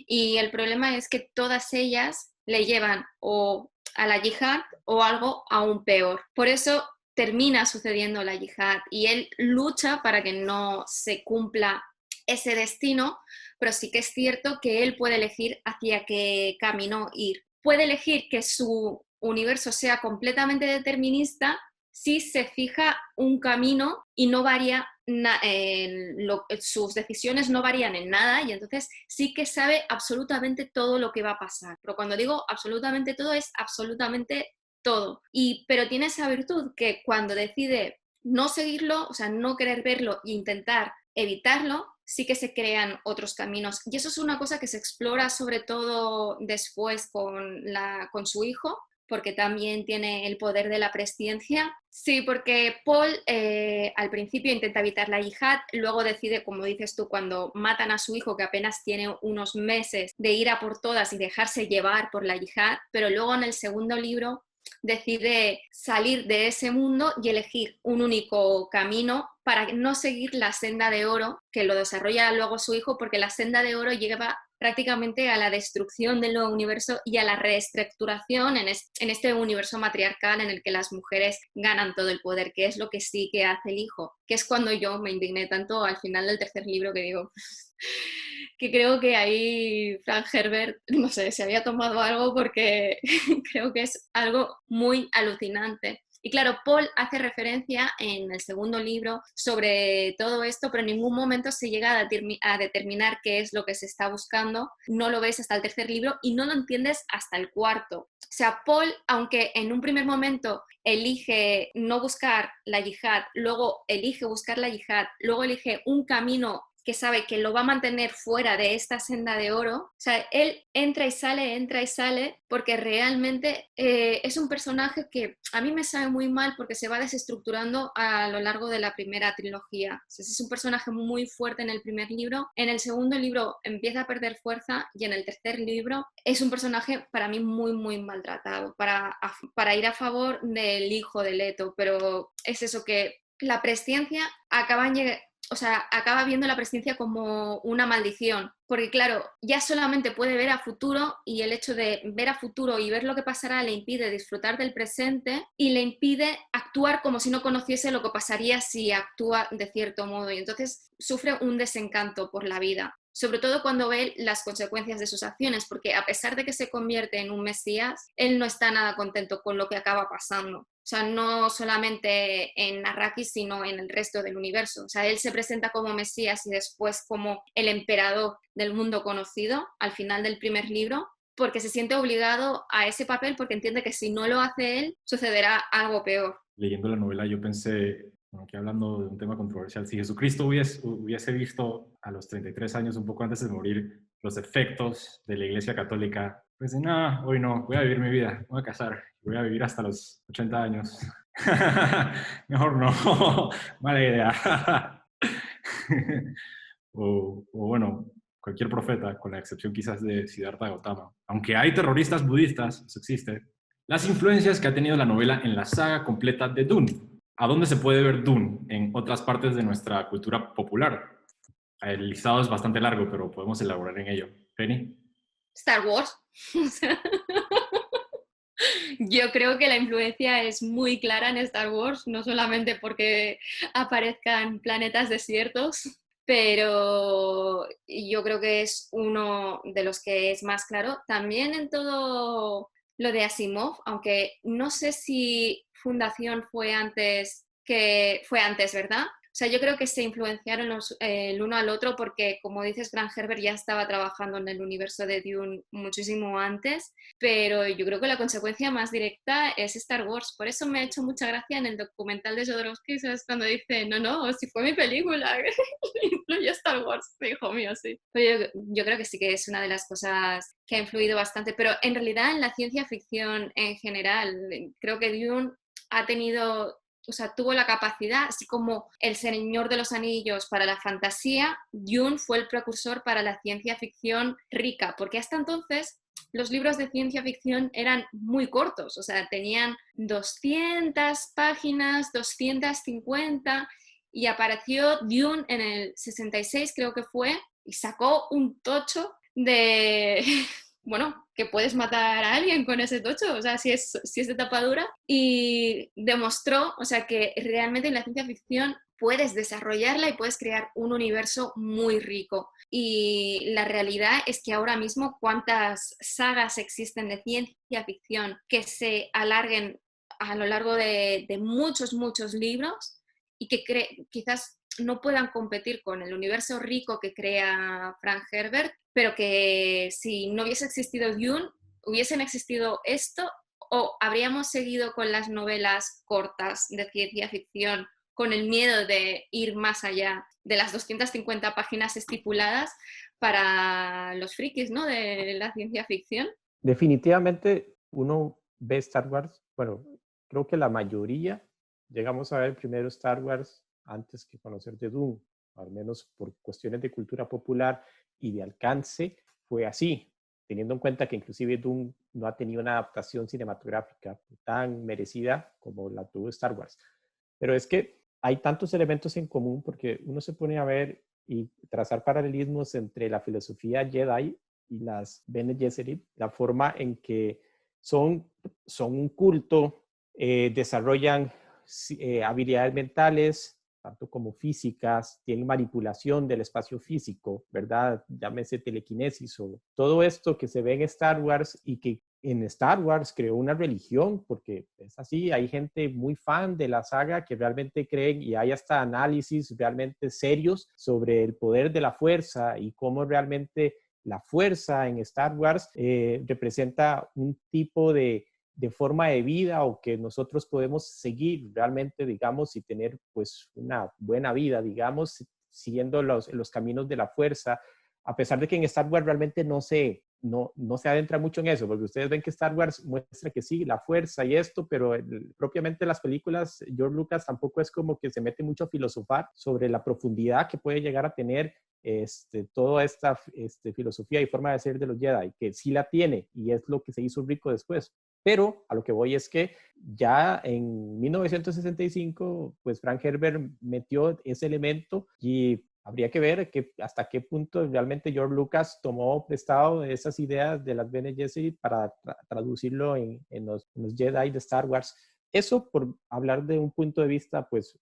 y el problema es que todas ellas le llevan o a la yihad o algo aún peor. Por eso termina sucediendo la yihad y él lucha para que no se cumpla ese destino, pero sí que es cierto que él puede elegir hacia qué camino ir. Puede elegir que su universo sea completamente determinista si se fija un camino y no varía, sus decisiones no varían en nada y entonces sí que sabe absolutamente todo lo que va a pasar. Pero cuando digo absolutamente todo, es absolutamente todo. Pero tiene esa virtud que cuando decide no seguirlo, o sea, no querer verlo e intentar evitarlo, sí que se crean otros caminos. Y eso es una cosa que se explora sobre todo después con su hijo, porque también tiene el poder de la presciencia. Sí, porque Paul al principio intenta evitar la yihad, luego decide, como dices tú, cuando matan a su hijo, que apenas tiene unos meses, de ir a por todas y dejarse llevar por la yihad, pero luego en el segundo libro decide salir de ese mundo y elegir un único camino para no seguir la senda de oro, que lo desarrolla luego su hijo, porque la senda de oro lleva prácticamente a la destrucción del nuevo universo y a la reestructuración en este universo matriarcal en el que las mujeres ganan todo el poder, que es lo que sí que hace el hijo, que es cuando yo me indigné tanto al final del tercer libro que digo que creo que ahí Frank Herbert, no sé, se había tomado algo porque creo que es algo muy alucinante. Y claro, Paul hace referencia en el segundo libro sobre todo esto, pero en ningún momento se llega a determinar qué es lo que se está buscando. No lo ves hasta el tercer libro y no lo entiendes hasta el cuarto. O sea, Paul, aunque en un primer momento elige no buscar la yihad, luego elige buscar la yihad, luego elige un camino que sabe que lo va a mantener fuera de esta senda de oro. O sea, él entra y sale, porque realmente es un personaje que a mí me sabe muy mal porque se va desestructurando a lo largo de la primera trilogía. O sea, es un personaje muy fuerte en el primer libro, en el segundo libro empieza a perder fuerza y en el tercer libro es un personaje para mí muy maltratado, para ir a favor del hijo de Leto, pero es eso que la presciencia acaba viendo la presciencia como una maldición, porque claro, ya solamente puede ver a futuro y el hecho de ver a futuro y ver lo que pasará le impide disfrutar del presente y le impide actuar como si no conociese lo que pasaría si actúa de cierto modo y entonces sufre un desencanto por la vida. O sobre todo cuando ve las consecuencias de sus acciones, porque a pesar de que se convierte en un Mesías, él no está nada contento con lo que acaba pasando. O sea, no solamente en Arrakis, sino en el resto del universo. O sea, él se presenta como Mesías y después como el emperador del mundo conocido al final del primer libro, porque se siente obligado a ese papel, porque entiende que si no lo hace él, sucederá algo peor. Leyendo la novela yo pensé, bueno, aquí hablando de un tema controversial, si Jesucristo hubiese visto a los 33 años, un poco antes de morir, los efectos de la Iglesia Católica, pues no, hoy no, voy a vivir mi vida, voy a casar, voy a vivir hasta los 80 años. Mejor no, mala idea. O bueno, cualquier profeta, con la excepción quizás de Siddhartha Gautama. Aunque hay terroristas budistas, eso existe, las influencias que ha tenido la novela en la saga completa de Dune. ¿A dónde se puede ver Dune en otras partes de nuestra cultura popular? El listado es bastante largo, pero podemos elaborar en ello. Penny. Star Wars. Yo creo que la influencia es muy clara en Star Wars, no solamente porque aparezcan planetas desiertos, pero yo creo que es uno de los que es más claro. También en todo lo de Asimov, aunque no sé si Fundación fue antes, ¿verdad? O sea, yo creo que se influenciaron el uno al otro porque, como dices, Frank Herbert ya estaba trabajando en el universo de Dune muchísimo antes, pero yo creo que la consecuencia más directa es Star Wars. Por eso me ha hecho mucha gracia en el documental de Jodorowsky, ¿sabes? Cuando dice, no, si fue mi película, influyó Star Wars, hijo mío, sí. Pero yo creo que sí que es una de las cosas que ha influido bastante, pero en realidad en la ciencia ficción en general, creo que Dune ha tenido, o sea, tuvo la capacidad, así como El Señor de los Anillos para la fantasía, Dune fue el precursor para la ciencia ficción rica, porque hasta entonces los libros de ciencia ficción eran muy cortos, o sea, tenían 200 páginas, 250, y apareció Dune en el 66, creo que fue, y sacó un tocho de... bueno, que puedes matar a alguien con ese tocho, o sea, si es de tapa dura, y demostró, o sea, que realmente en la ciencia ficción puedes desarrollarla y puedes crear un universo muy rico. Y la realidad es que ahora mismo cuántas sagas existen de ciencia ficción que se alarguen a lo largo de muchos, muchos libros y que quizás no puedan competir con el universo rico que crea Frank Herbert, pero que si no hubiese existido Dune, hubiesen existido esto o habríamos seguido con las novelas cortas de ciencia ficción con el miedo de ir más allá de las 250 páginas estipuladas para los frikis, ¿no?, de la ciencia ficción. Definitivamente uno ve Star Wars, bueno, creo que la mayoría llegamos a ver primero Star Wars antes que conocer de Dune, al menos por cuestiones de cultura popular y de alcance, fue así, teniendo en cuenta que inclusive Dune no ha tenido una adaptación cinematográfica tan merecida como la tuvo Star Wars. Pero es que hay tantos elementos en común porque uno se pone a ver y trazar paralelismos entre la filosofía Jedi y las Bene Gesserit, la forma en que son un culto, desarrollan habilidades mentales, tanto como físicas, tienen manipulación del espacio físico, ¿verdad? Llámese telequinesis o todo esto que se ve en Star Wars y que en Star Wars creó una religión, porque es así, hay gente muy fan de la saga que realmente creen y hay hasta análisis realmente serios sobre el poder de la fuerza y cómo realmente la fuerza en Star Wars representa un tipo de forma de vida o que nosotros podemos seguir realmente, digamos, y tener pues una buena vida, digamos, siguiendo los caminos de la fuerza, a pesar de que en Star Wars realmente no se adentra mucho en eso, porque ustedes ven que Star Wars muestra que sí, la fuerza y esto, pero propiamente las películas, George Lucas tampoco es como que se mete mucho a filosofar sobre la profundidad que puede llegar a tener toda esta filosofía y forma de ser de los Jedi, que sí la tiene y es lo que se hizo rico después. Pero a lo que voy es que ya en 1965, pues Frank Herbert metió ese elemento y habría que ver hasta qué punto realmente George Lucas tomó prestado esas ideas de las Bene Gesserit para traducirlo en los Jedi de Star Wars. Eso por hablar de un punto de vista pues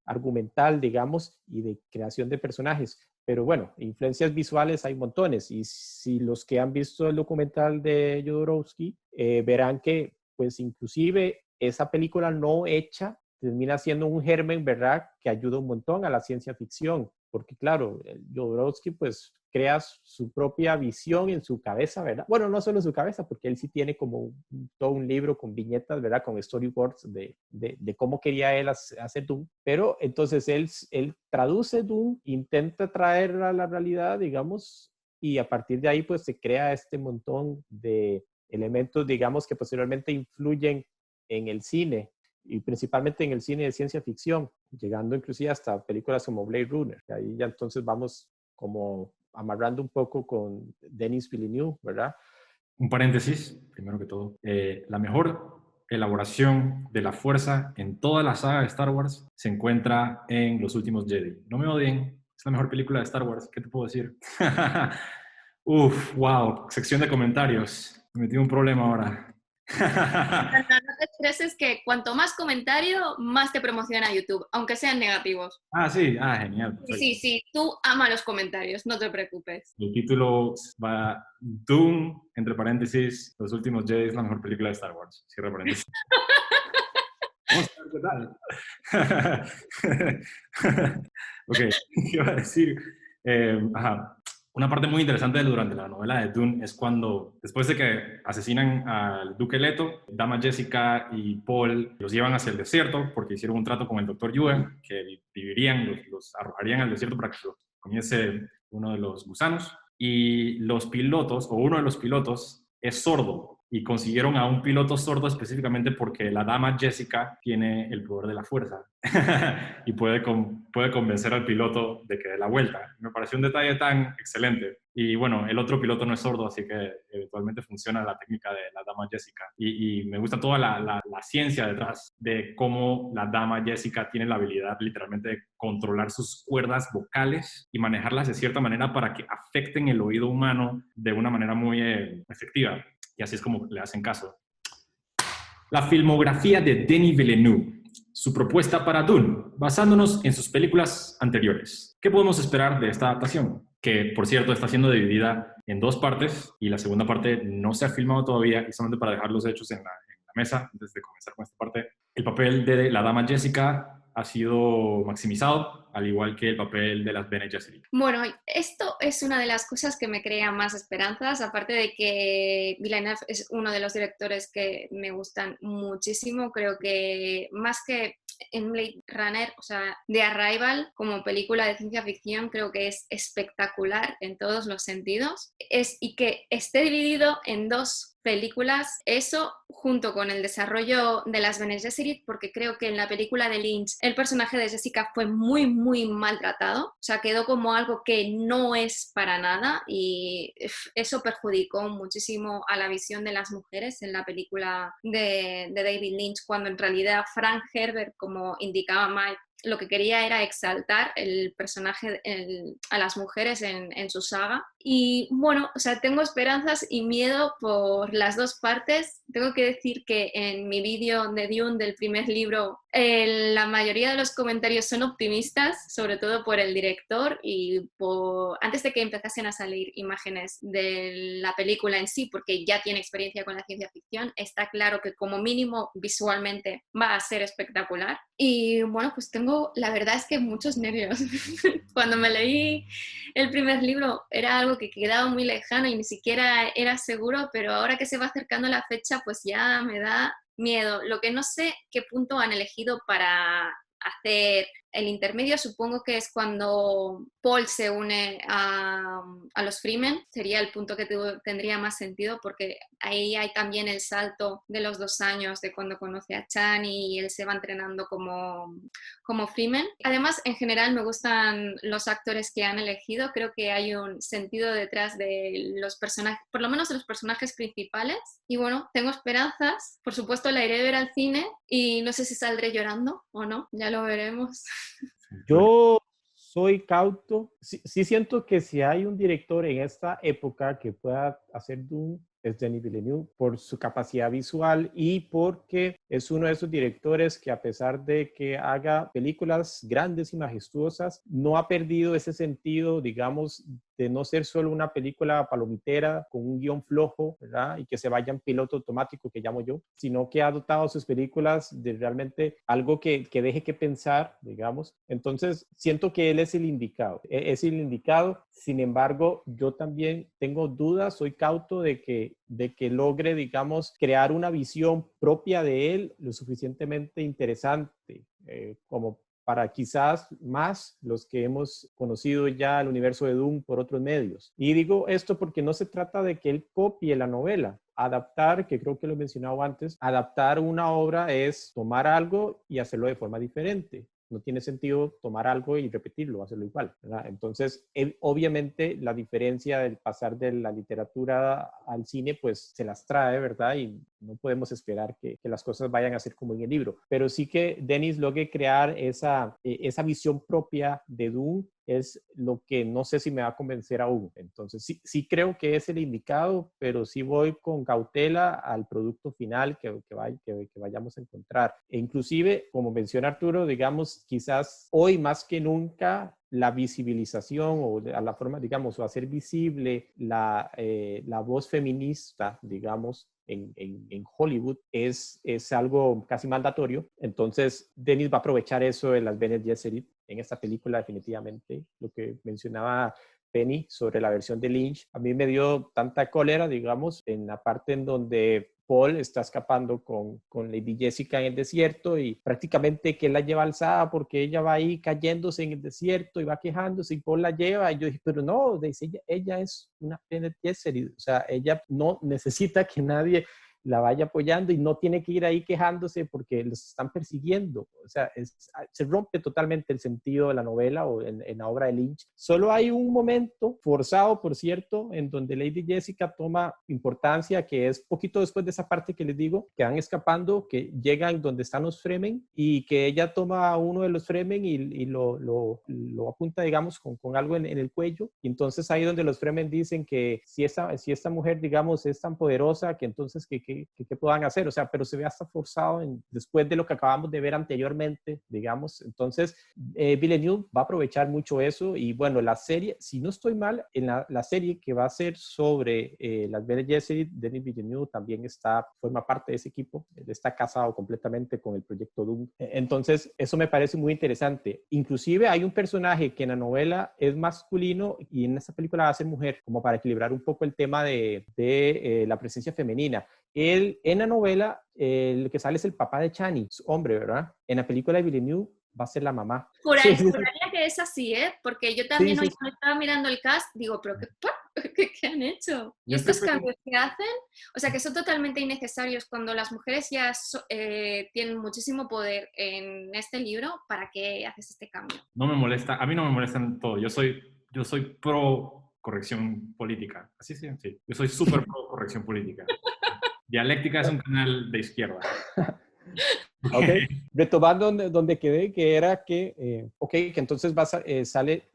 argumental, digamos, y de creación de personajes. pero bueno, influencias visuales hay montones. Y si los que han visto el documental de Jodorowsky verán que, pues inclusive esa película no hecha termina siendo un germen, ¿verdad?, que ayuda un montón a la ciencia ficción. Porque claro, Jodorowsky pues crea su propia visión en su cabeza, ¿verdad? Bueno, no solo en su cabeza, porque él sí tiene como todo un libro con viñetas, ¿verdad? Con storyboards de cómo quería él hacer Doom. Pero entonces él traduce Doom, intenta traer a la realidad, digamos, y a partir de ahí pues se crea este montón de elementos, digamos, que posteriormente influyen en el cine y principalmente en el cine de ciencia ficción, llegando inclusive hasta películas como Blade Runner. Ahí ya entonces vamos como amarrando un poco con Denis Villeneuve, ¿verdad? Un paréntesis, primero que todo. La mejor elaboración de la fuerza en toda la saga de Star Wars se encuentra en Los Últimos Jedi. No me odien, es la mejor película de Star Wars. ¿Qué te puedo decir? Uf, wow, sección de comentarios. Me metí en un problema ahora. No, no te estreses que cuanto más comentario, más te promociona YouTube, aunque sean negativos. Ah, sí, genial. Sí, Perfecto. sí, sí, tú ama los comentarios, no te preocupes. El título va Doom, entre paréntesis, Los Últimos Jedi es la mejor película de Star Wars. Cierre paréntesis. Vamos a ver qué tal. Ok, ¿qué iba a decir? Ajá. Una parte muy interesante durante la novela de Dune es cuando, después de que asesinan al Duque Leto, Dama Jessica y Paul los llevan hacia el desierto porque hicieron un trato con el Dr. Yue, que vivirían, los arrojarían al desierto para que los comiese uno de los gusanos. Y los pilotos, o uno de los pilotos, es sordo. Y consiguieron a un piloto sordo específicamente porque la Dama Jessica tiene el poder de la fuerza y puede convencer al piloto de que dé la vuelta. Me pareció un detalle tan excelente. Y bueno, el otro piloto no es sordo, así que eventualmente funciona la técnica de la Dama Jessica. Y me gusta toda la ciencia detrás de cómo la Dama Jessica tiene la habilidad literalmente de controlar sus cuerdas vocales y manejarlas de cierta manera para que afecten el oído humano de una manera muy efectiva. Y así es como le hacen caso. La filmografía de Denis Villeneuve. Su propuesta para Dune, basándonos en sus películas anteriores. ¿Qué podemos esperar de esta adaptación? Que, por cierto, está siendo dividida en dos partes y la segunda parte no se ha filmado todavía, y solamente para dejar los hechos en la mesa antes de comenzar con esta parte. El papel de la Dama Jessica ha sido maximizado, al igual que el papel de las Bene Gesserit. Bueno, esto es una de las cosas que me crea más esperanzas, aparte de que Villeneuve es uno de los directores que me gustan muchísimo. Creo que más que en Blade Runner, o sea, The Arrival como película de ciencia ficción, creo que es espectacular en todos los sentidos. Y que esté dividido en dos películas, eso junto con el desarrollo de las Bene Gesserit, porque creo que en la película de Lynch el personaje de Jessica fue muy maltratado, o sea, quedó como algo que no es para nada, y eso perjudicó muchísimo a la visión de las mujeres en la película de David Lynch, cuando en realidad Frank Herbert, como indicaba Mike, lo que quería era exaltar el personaje, a las mujeres en su saga. Y bueno, o sea, tengo esperanzas y miedo por las dos partes. Tengo que decir que en mi vídeo de Dune del primer libro, la mayoría de los comentarios son optimistas, sobre todo por el director y antes de que empezasen a salir imágenes de la película en sí, porque ya tiene experiencia con la ciencia ficción, está claro que como mínimo visualmente va a ser espectacular. Y bueno, pues la verdad es que muchos nervios. Cuando me leí el primer libro era algo que quedaba muy lejano y ni siquiera era seguro, pero ahora que se va acercando la fecha, pues ya me da miedo. Lo que no sé qué punto han elegido para hacer el intermedio, supongo que es cuando Paul se une a los Fremen, sería el punto que tendría más sentido, porque ahí hay también el salto de los 2 años de cuando conoce a Chani y él se va entrenando como Fremen. Además, en general me gustan los actores que han elegido, creo que hay un sentido detrás de los personajes, por lo menos de los personajes principales, y bueno, tengo esperanzas. Por supuesto la iré a ver al cine y no sé si saldré llorando o no, ya lo veremos. Yo soy cauto. Sí siento que si hay un director en esta época que pueda hacer Doom, es Denis Villeneuve, por su capacidad visual y porque es uno de esos directores que, a pesar de que haga películas grandes y majestuosas, no ha perdido ese sentido, digamos, de no ser solo una película palomitera con un guión flojo, ¿verdad? Y que se vaya en piloto automático, que llamo yo, sino que ha dotado sus películas de realmente algo que deje que pensar, digamos. Entonces, siento que él es el indicado. Es el indicado. Sin embargo, yo también tengo dudas, soy cauto de que logre, digamos, crear una visión propia de él lo suficientemente interesante, como para quizás más los que hemos conocido ya el universo de Dune por otros medios. Y digo esto porque no se trata de que él copie la novela. Adaptar, que creo que lo he mencionado antes, adaptar una obra es tomar algo y hacerlo de forma diferente. No tiene sentido tomar algo y repetirlo, hacerlo igual, ¿verdad? Entonces, obviamente, la diferencia del pasar de la literatura al cine, pues se las trae, ¿verdad? Y no podemos esperar que las cosas vayan a ser como en el libro. Pero sí que Denis logre crear esa visión propia de Dune es lo que no sé si me va a convencer aún. Entonces, sí creo que es el indicado, pero sí voy con cautela al producto final que vayamos a encontrar. E inclusive, como menciona Arturo, digamos, quizás hoy más que nunca la visibilización o a la forma, digamos, o hacer visible la voz feminista, digamos, en Hollywood es algo casi mandatorio. Entonces, Denis va a aprovechar eso de las Bene Gesserit en esta película definitivamente. Lo que mencionaba Penny sobre la versión de Lynch, a mí me dio tanta cólera, digamos, en la parte en donde Paul está escapando con Lady Jessica en el desierto y prácticamente que él la lleva alzada porque ella va ahí cayéndose en el desierto y va quejándose y Paul la lleva. Y yo dije, pero no, dice, ella es una Bene Gesserit, o sea, ella no necesita que nadie la vaya apoyando y no tiene que ir ahí quejándose porque los están persiguiendo. O sea, se rompe totalmente el sentido de la novela o en la obra de Lynch. Solo hay un momento forzado, por cierto, en donde Lady Jessica toma importancia, que es poquito después de esa parte que les digo, que van escapando, que llegan donde están los Fremen y que ella toma a uno de los Fremen y lo apunta, digamos, con algo en el cuello. Y entonces ahí donde los Fremen dicen que si esta mujer, digamos, es tan poderosa, que entonces ¿qué puedan hacer? O sea, pero se ve hasta forzado después de lo que acabamos de ver anteriormente, digamos. Entonces, Villeneuve va a aprovechar mucho eso y bueno, la serie, si no estoy mal, en la serie que va a ser sobre las Bene Gesserit, Denis Villeneuve también forma parte de ese equipo. Él está casado completamente con el proyecto Dune. Entonces, eso me parece muy interesante. Inclusive hay un personaje que en la novela es masculino y en esta película va a ser mujer, como para equilibrar un poco el tema de la presencia femenina. Él, en la novela, el que sale es el papá de Chani, hombre, ¿verdad? En la película de Villeneuve va a ser la mamá. Juraría que es así, ¿eh? Porque yo también hoy cuando estaba mirando el cast, digo, ¿pero qué han hecho? Y estos cambios que hacen, o sea, que son totalmente innecesarios cuando las mujeres ya tienen muchísimo poder en este libro, ¿para qué haces este cambio? No me molesta, a mí no me molesta en todo. Yo soy pro corrección política. Así sí. Yo soy súper pro corrección política. Dialéctica es un canal de izquierda. Ok, retomando donde quedé, que era que entonces sale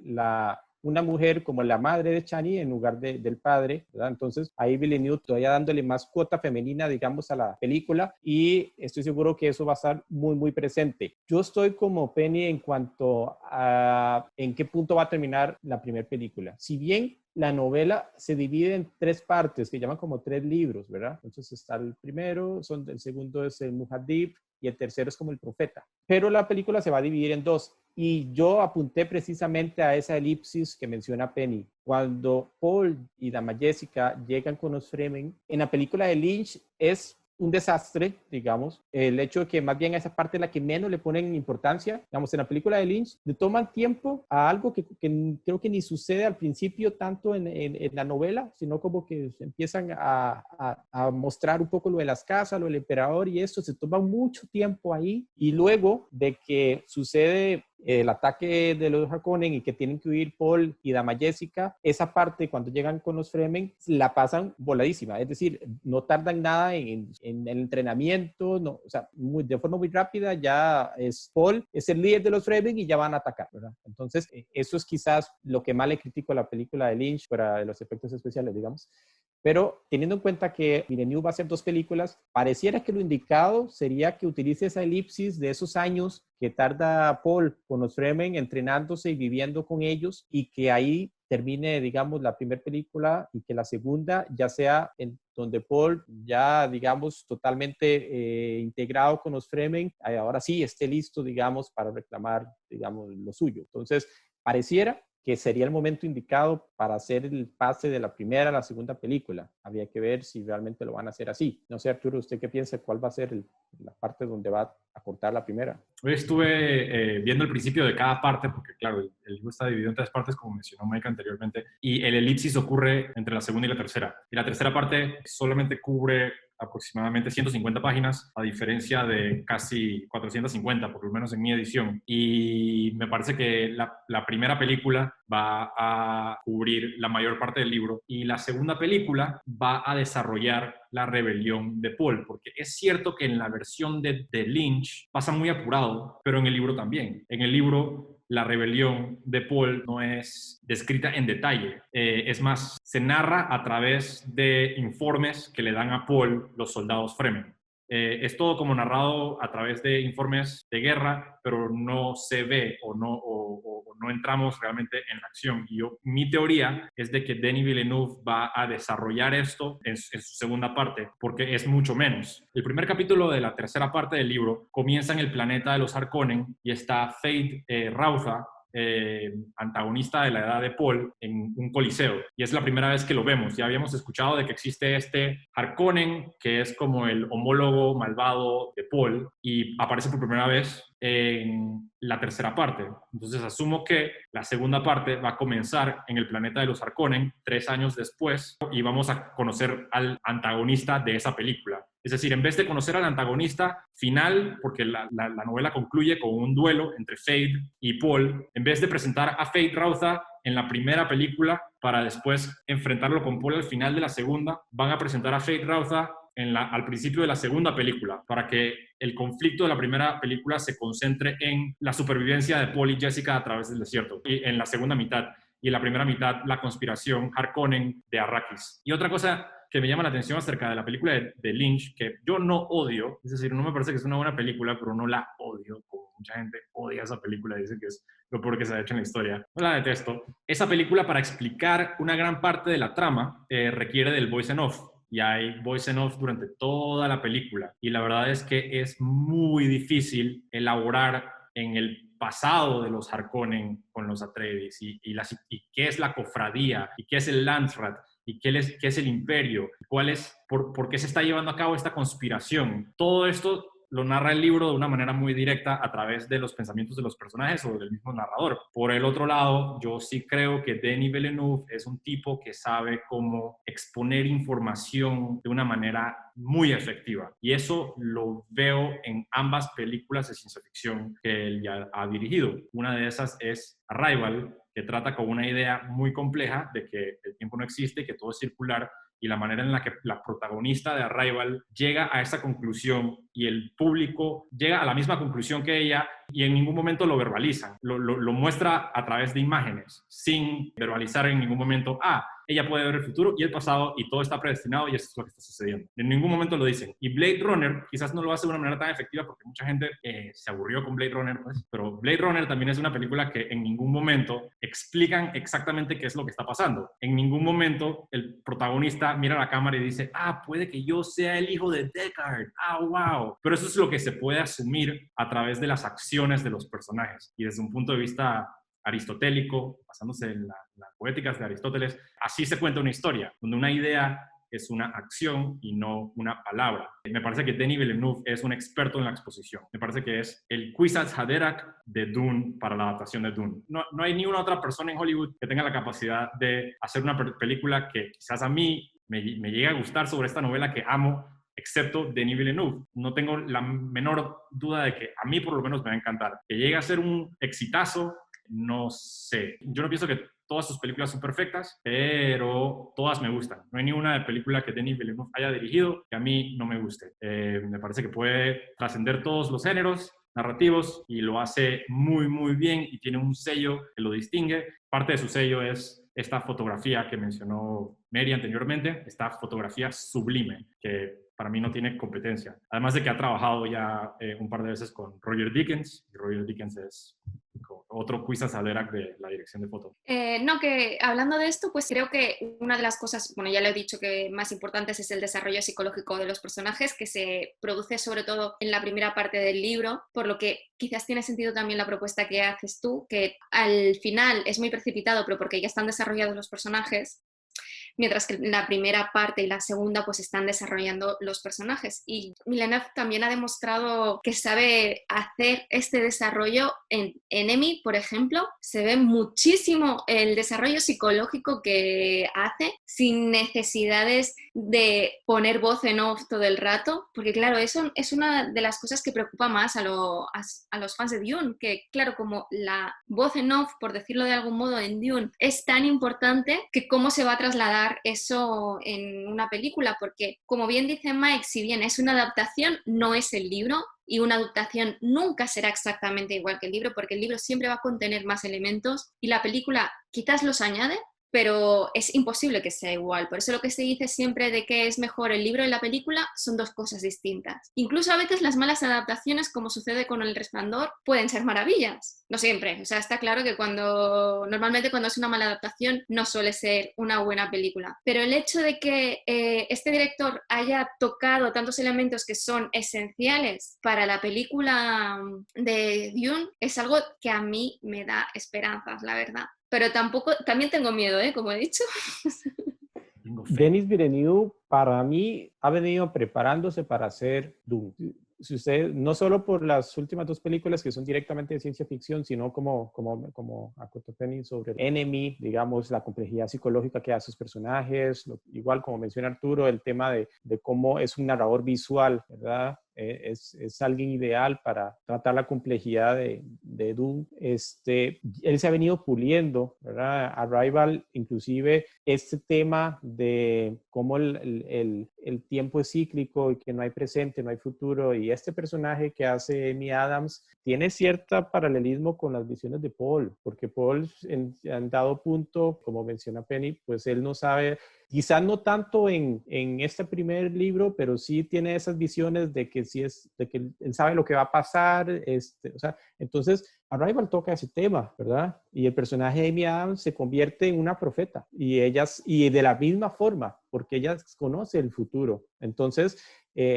una mujer como la madre de Chani en lugar del padre, ¿verdad? Entonces ahí Villeneuve todavía dándole más cuota femenina, digamos, a la película y estoy seguro que eso va a estar muy, muy presente. Yo estoy como Penny en cuanto a en qué punto va a terminar la primera película. Si bien la novela se divide en 3 partes, que llaman como 3 libros, ¿verdad? Entonces está el primero, el segundo es el Muad'Dib y el tercero es como el profeta. Pero la película se va a dividir en 2 y yo apunté precisamente a esa elipsis que menciona Penny. Cuando Paul y Dama Jessica llegan con los Fremen, en la película de Lynch es un desastre, digamos, el hecho de que más bien a esa parte es la que menos le ponen importancia, digamos, en la película de Lynch le toman tiempo a algo que creo que ni sucede al principio tanto en la novela, sino como que se empiezan a mostrar un poco lo de las casas, lo del emperador y esto, se toma mucho tiempo ahí y luego de que sucede el ataque de los Harkonnen y que tienen que huir Paul y Dama Jessica, esa parte cuando llegan con los Fremen la pasan voladísima, es decir, no tardan nada en el entrenamiento, no, o sea, de forma muy rápida ya Paul es el líder de los Fremen y ya van a atacar, ¿verdad? Entonces, eso es quizás lo que más le critico a la película de Lynch para los efectos especiales, digamos. Pero teniendo en cuenta que Villeneuve va a hacer 2 películas, pareciera que lo indicado sería que utilice esa elipsis de esos años que tarda Paul con los Fremen entrenándose y viviendo con ellos, y que ahí termine, digamos, la primera película y que la segunda ya sea en donde Paul ya, digamos, totalmente integrado con los Fremen, ahora sí esté listo, digamos, para reclamar, digamos, lo suyo. Entonces, pareciera que sería el momento indicado para hacer el pase de la primera a la segunda película. Habría que ver si realmente lo van a hacer así. No sé, Arturo, ¿usted qué piensa? ¿Cuál va a ser la parte donde va a cortar la primera? Hoy estuve viendo el principio de cada parte, porque claro, el libro está dividido en 3 partes, como mencionó Mike anteriormente, y el elipsis ocurre entre la segunda y la tercera. Y la tercera parte solamente cubre aproximadamente 150 páginas, a diferencia de casi 450, por lo menos en mi edición. Y me parece que la primera película va a cubrir la mayor parte del libro y la segunda película va a desarrollar la rebelión de Paul, porque es cierto que en la versión de Lynch pasa muy apurado, pero en el libro también. En el libro la rebelión de Paul no es descrita en detalle. Es más, se narra a través de informes que le dan a Paul los soldados Fremen. Es todo como narrado a través de informes de guerra, pero no se ve o no entramos realmente en la acción. Y mi teoría es de que Denis Villeneuve va a desarrollar esto en su segunda parte, porque es mucho menos. El primer capítulo de la tercera parte del libro comienza en el planeta de los Harkonnen y está Feyd Rautha, antagonista de la edad de Paul, en un coliseo. Y es la primera vez que lo vemos. Ya habíamos escuchado de que existe este Harkonnen, que es como el homólogo malvado de Paul, y aparece por primera vez en la tercera parte. Entonces asumo que la segunda parte va a comenzar en el planeta de los Harkonnen 3 años después y vamos a conocer al antagonista de esa película. Es decir, en vez de conocer al antagonista final, porque la novela concluye con un duelo entre Feyd y Paul, en vez de presentar a Feyd Rautha en la primera película para después enfrentarlo con Paul al final de la segunda, van a presentar a Feyd Rautha al principio de la segunda película, para que el conflicto de la primera película se concentre en la supervivencia de Paul y Jessica a través del desierto, y en la segunda mitad, y en la primera mitad la conspiración Harkonnen de Arrakis. Y otra cosa que me llama la atención acerca de la película de Lynch, que yo no odio, es decir, no me parece que es una buena película, pero no la odio, como mucha gente odia esa película, dice que es lo peor que se ha hecho en la historia. No la detesto. Esa película, para explicar una gran parte de la trama, requiere del voice and off. Y hay voice and off durante toda la película. Y la verdad es que es muy difícil elaborar en el pasado de los Harkonnen con los Atreides y qué es la cofradía y qué es el Landsraad y qué es el imperio, por qué se está llevando a cabo esta conspiración. Todo esto lo narra el libro de una manera muy directa a través de los pensamientos de los personajes o del mismo narrador. Por el otro lado, yo sí creo que Denis Villeneuve es un tipo que sabe cómo exponer información de una manera muy efectiva. Y eso lo veo en ambas películas de ciencia ficción que él ya ha dirigido. Una de esas es Arrival, que trata con una idea muy compleja de que el tiempo no existe, que todo es circular, y la manera en la que la protagonista de Arrival llega a esa conclusión y el público llega a la misma conclusión que ella y en ningún momento lo verbalizan, lo muestra a través de imágenes, sin verbalizar en ningún momento, ella puede ver el futuro y el pasado y todo está predestinado y esto es lo que está sucediendo. En ningún momento lo dicen. Y Blade Runner quizás no lo hace de una manera tan efectiva porque mucha gente se aburrió con Blade Runner, pues, pero Blade Runner también es una película que en ningún momento explican exactamente qué es lo que está pasando. En ningún momento el protagonista mira a la cámara y dice, puede que yo sea el hijo de Deckard, wow. Pero eso es lo que se puede asumir a través de las acciones de los personajes. Y desde un punto de vista aristotélico, basándose en las poéticas de Aristóteles, así se cuenta una historia, donde una idea es una acción y no una palabra. Me parece que Denis Villeneuve es un experto en la exposición. Me parece que es el Kwisatz Haderach de Dune para la adaptación de Dune. No hay ni una otra persona en Hollywood que tenga la capacidad de hacer una película que quizás a mí me llegue a gustar sobre esta novela que amo, excepto Denis Villeneuve. No tengo la menor duda de que a mí por lo menos me va a encantar. Que llegue a ser un exitazo, no sé. Yo no pienso que todas sus películas son perfectas, pero todas me gustan. No hay ninguna película que Denis Villeneuve haya dirigido que a mí no me guste. Me parece que puede trascender todos los géneros narrativos y lo hace muy, muy bien y tiene un sello que lo distingue. Parte de su sello es esta fotografía que mencionó Mary anteriormente, esta fotografía sublime que para mí no tiene competencia. Además de que ha trabajado ya un par de veces con Roger Deakins, y Roger Deakins es otro quiz Salerak de la dirección de foto. No, que hablando de esto, pues creo que una de las cosas, bueno, ya lo he dicho, que más importantes es el desarrollo psicológico de los personajes, que se produce sobre todo en la primera parte del libro, por lo que quizás tiene sentido también la propuesta que haces tú, que al final es muy precipitado, pero porque ya están desarrollados los personajes, mientras que la primera parte y la segunda pues están desarrollando los personajes. Y Villeneuve también ha demostrado que sabe hacer este desarrollo en Enemy, por ejemplo. Se ve muchísimo el desarrollo psicológico que hace sin necesidades de poner voz en off todo el rato, porque claro, eso es una de las cosas que preocupa más a los fans de Dune, que claro, como la voz en off, por decirlo de algún modo, en Dune es tan importante, que cómo se va a trasladar eso en una película, porque como bien dice Mike, si bien es una adaptación, no es el libro, y una adaptación nunca será exactamente igual que el libro, porque el libro siempre va a contener más elementos y la película quizás los añade, pero es imposible que sea igual. Por eso lo que se dice siempre de que es mejor el libro y la película son dos cosas distintas. Incluso a veces las malas adaptaciones, como sucede con El Resplandor, pueden ser maravillas. No siempre. O sea, está claro que normalmente cuando es una mala adaptación no suele ser una buena película. Pero el hecho de que este director haya tocado tantos elementos que son esenciales para la película de Dune es algo que a mí me da esperanzas, la verdad. Pero también tengo miedo, como he dicho. Denis Villeneuve, para mí, ha venido preparándose para hacer Dune. Si usted, no solo por las últimas dos películas que son directamente de ciencia ficción, sino como acotó Penny sobre Enemy, digamos, la complejidad psicológica que da a sus personajes, igual como menciona Arturo, el tema de cómo es un narrador visual, ¿verdad? Es alguien ideal para tratar la complejidad de Dune. Él se ha venido puliendo, ¿verdad? Arrival, inclusive, este tema de cómo el tiempo es cíclico y que no hay presente, no hay futuro, y este personaje que hace Amy Adams tiene cierto paralelismo con las visiones de Paul, porque Paul en dado punto, como menciona Penny, pues él no sabe, quizás no tanto en este primer libro, pero sí tiene esas visiones de que él sabe lo que va a pasar, o sea, entonces Arrival toca ese tema, ¿verdad? Y el personaje de Amy Adams se convierte en una profeta, y de la misma forma, porque ella conoce el futuro. Entonces,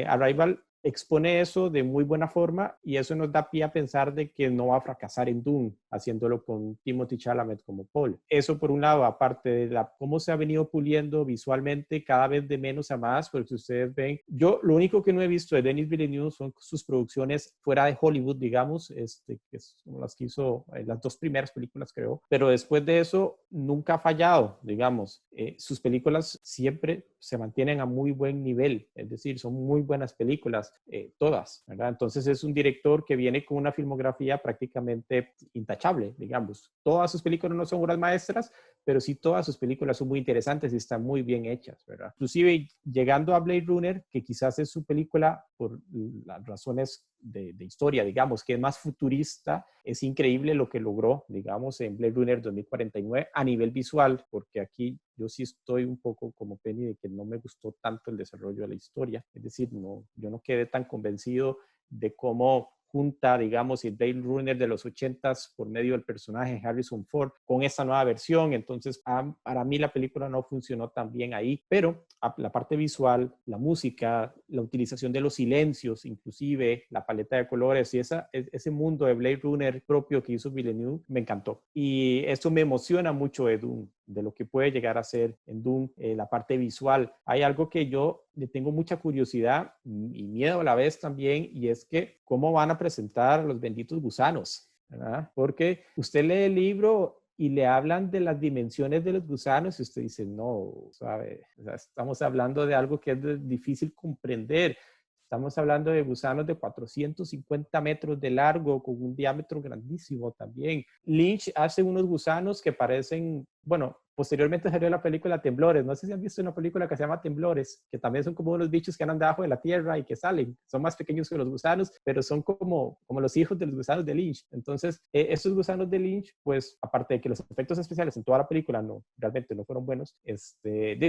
Arrival expone eso de muy buena forma y eso nos da pie a pensar de que no va a fracasar en Dune, haciéndolo con Timothée Chalamet como Paul. Eso por un lado, aparte de cómo se ha venido puliendo visualmente cada vez de menos a más, porque si ustedes ven, yo lo único que no he visto de Denis Villeneuve son sus producciones fuera de Hollywood, digamos, que son las que hizo las dos primeras películas, creo, pero después de eso nunca ha fallado, digamos. Sus películas siempre se mantienen a muy buen nivel, es decir, son muy buenas películas, todas, ¿verdad? Entonces es un director que viene con una filmografía prácticamente intachable, digamos. Todas sus películas no son obras maestras, pero sí todas sus películas son muy interesantes y están muy bien hechas, ¿verdad? Inclusive llegando a Blade Runner, que quizás es su película por las razones de historia, digamos, que es más futurista, es increíble lo que logró, digamos, en Blade Runner 2049 a nivel visual, porque aquí yo sí estoy un poco como Penny de que no me gustó tanto el desarrollo de la historia, es decir, yo no quedé tan convencido de cómo junta, digamos, el Blade Runner de los 80s por medio del personaje Harrison Ford con esta nueva versión. Entonces, para mí la película no funcionó tan bien ahí, pero la parte visual, la música, la utilización de los silencios, inclusive la paleta de colores y ese mundo de Blade Runner propio que hizo Villeneuve, me encantó. Y esto me emociona mucho de Dune, de lo que puede llegar a ser en Dune, la parte visual. Hay algo que yo le tengo mucha curiosidad y miedo a la vez también, y es que cómo van a presentar a los benditos gusanos, ¿verdad? Porque usted lee el libro y le hablan de las dimensiones de los gusanos y usted dice, no, ¿sabe? O sea, estamos hablando de algo que es difícil comprender. Estamos hablando de gusanos de 450 metros de largo, con un diámetro grandísimo también. Lynch hace unos gusanos que parecen bueno, posteriormente salió la película Temblores. No sé si han visto una película que se llama Temblores, que también son como unos bichos que andan debajo de la tierra y que salen. Son más pequeños que los gusanos, pero son como los hijos de los gusanos de Lynch. Entonces, estos gusanos de Lynch, pues, aparte de que los efectos especiales en toda la película realmente no fueron buenos,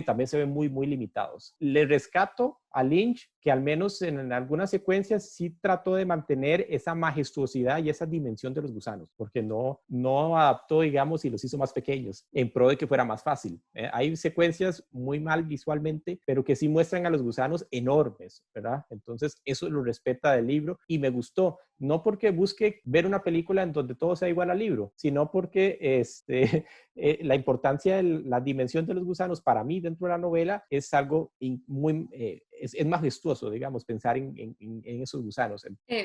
también se ven muy, muy limitados. Le rescato a Lynch que al menos en algunas secuencias sí trató de mantener esa majestuosidad y esa dimensión de los gusanos, porque no adaptó, digamos, y los hizo más pequeños en pro de que fuera más fácil. Hay secuencias muy mal visualmente, pero que sí muestran a los gusanos enormes, ¿verdad? Entonces eso lo respeta del libro y me gustó, no porque busque ver una película en donde todo sea igual al libro, sino porque la importancia de la dimensión de los gusanos para mí dentro de la novela es algo muy... es majestuoso, digamos, pensar en esos gusanos.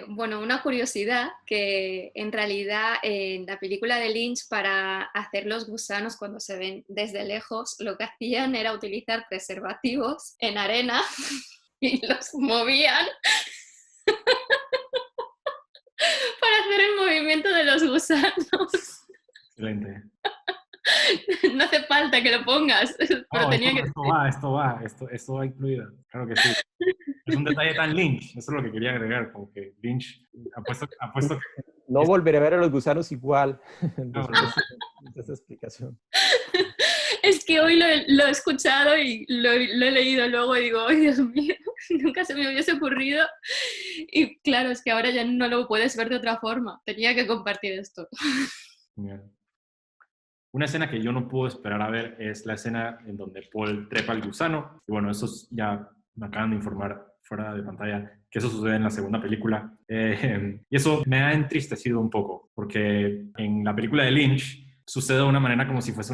Bueno, una curiosidad, que en realidad en la película de Lynch, para hacer los gusanos cuando se ven desde lejos, lo que hacían era utilizar preservativos en arena y los movían para hacer el movimiento de los gusanos. Excelente. No hace falta que lo pongas, pero tenía que... Esto va incluido. Claro que sí. Es un detalle tan Lynch, eso es lo que quería agregar, como que Lynch apuesto que... No volveré a ver a los gusanos igual No, de esa explicación. Es que hoy lo he escuchado y lo he leído luego y digo, ¡ay, Dios mío! Nunca se me hubiese ocurrido. Y claro, es que ahora ya no lo puedes ver de otra forma. Tenía que compartir esto. genial. Una escena que yo no puedo esperar a ver es la escena en donde Paul trepa al gusano. Y bueno, ya me acaban de informar fuera de pantalla que eso sucede en la segunda película. Y eso me ha entristecido un poco, porque en la película de Lynch sucede de una manera como si fuese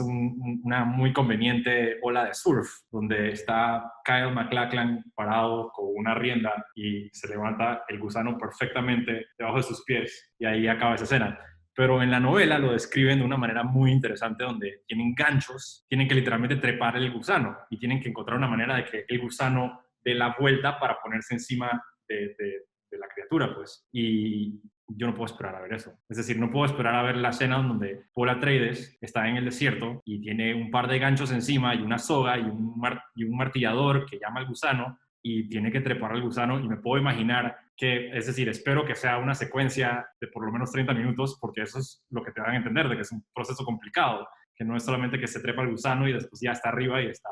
una muy conveniente ola de surf, donde está Kyle MacLachlan parado con una rienda y se levanta el gusano perfectamente debajo de sus pies, y ahí acaba esa escena. Pero en la novela lo describen de una manera muy interesante, donde tienen ganchos, tienen que literalmente trepar el gusano y tienen que encontrar una manera de que el gusano dé la vuelta para ponerse encima de la criatura, pues. Y yo no puedo esperar a ver eso. Es decir, no puedo esperar a ver la escena donde Paul Atreides está en el desierto y tiene un par de ganchos encima y una soga y un martillador que llama al gusano y tiene que trepar al gusano, y me puedo imaginar que, es decir, espero que sea una secuencia de por lo menos 30 minutos, porque eso es lo que te van a entender, de que es un proceso complicado, que no es solamente que se trepa el gusano y después ya está arriba y está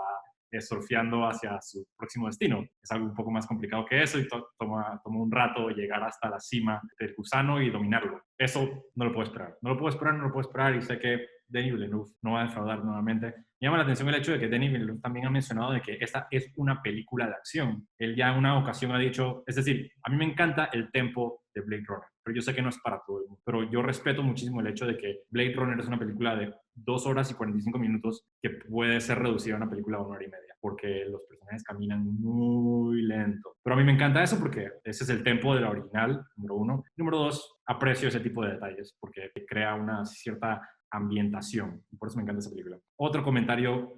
surfeando hacia su próximo destino. Es algo un poco más complicado que eso y toma un rato llegar hasta la cima del gusano y dominarlo. Eso no lo puedo esperar y sé que Denis Villeneuve no va a defraudar nuevamente. Me llama la atención el hecho de que Denis Villeneuve también ha mencionado de que esta es una película de acción. Él ya en una ocasión ha dicho, es decir, a mí me encanta el tempo de Blade Runner, pero yo sé que no es para todo el mundo. Pero yo respeto muchísimo el hecho de que Blade Runner es una película de 2 horas y 45 minutos que puede ser reducida a una película de 1 hora y media, porque los personajes caminan muy lento. Pero a mí me encanta eso porque ese es el tempo de la original, número 1. Número 2, aprecio ese tipo de detalles porque crea una cierta ambientación. Y por eso me encanta esa película. Otro comentario,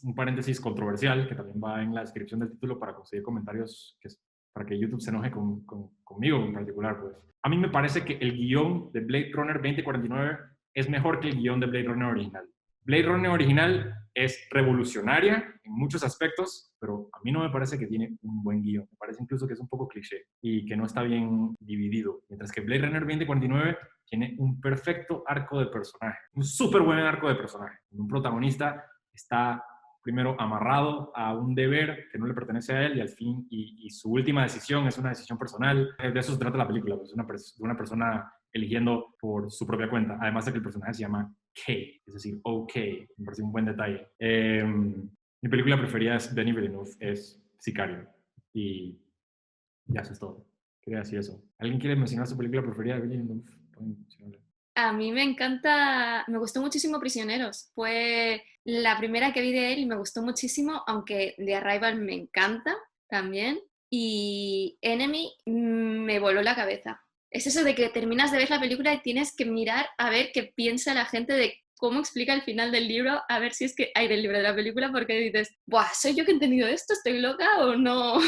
un paréntesis controversial, que también va en la descripción del título para conseguir comentarios, para que YouTube se enoje conmigo en particular. Pues. A mí me parece que el guión de Blade Runner 2049 es mejor que el guión de Blade Runner original. Blade Runner original es revolucionaria en muchos aspectos, pero a mí no me parece que tiene un buen guión. Me parece incluso que es un poco cliché y que no está bien dividido. Mientras que Blade Runner 2049 tiene un perfecto arco de personaje, un súper buen arco de personaje. Un protagonista está primero amarrado a un deber que no le pertenece a él y al fin, y su última decisión es una decisión personal. De eso se trata la película, pues, de una persona eligiendo por su propia cuenta, además de que el personaje se llama K, es decir, OK, me parece un buen detalle. Mi película preferida es Denis Villeneuve, es Sicario, y ya eso es todo. Quería decir eso. ¿Alguien quiere mencionar su película preferida de Villeneuve? A mí me encanta, me gustó muchísimo Prisioneros. Fue la primera que vi de él y me gustó muchísimo, aunque The Arrival me encanta también. Y Enemy me voló la cabeza. Es eso de que terminas de ver la película y tienes que mirar a ver qué piensa la gente de cómo explica el final del libro, a ver si es que hay del libro de la película, porque dices, ¡buah! ¿Soy yo que he entendido esto? ¿Estoy loca o no? O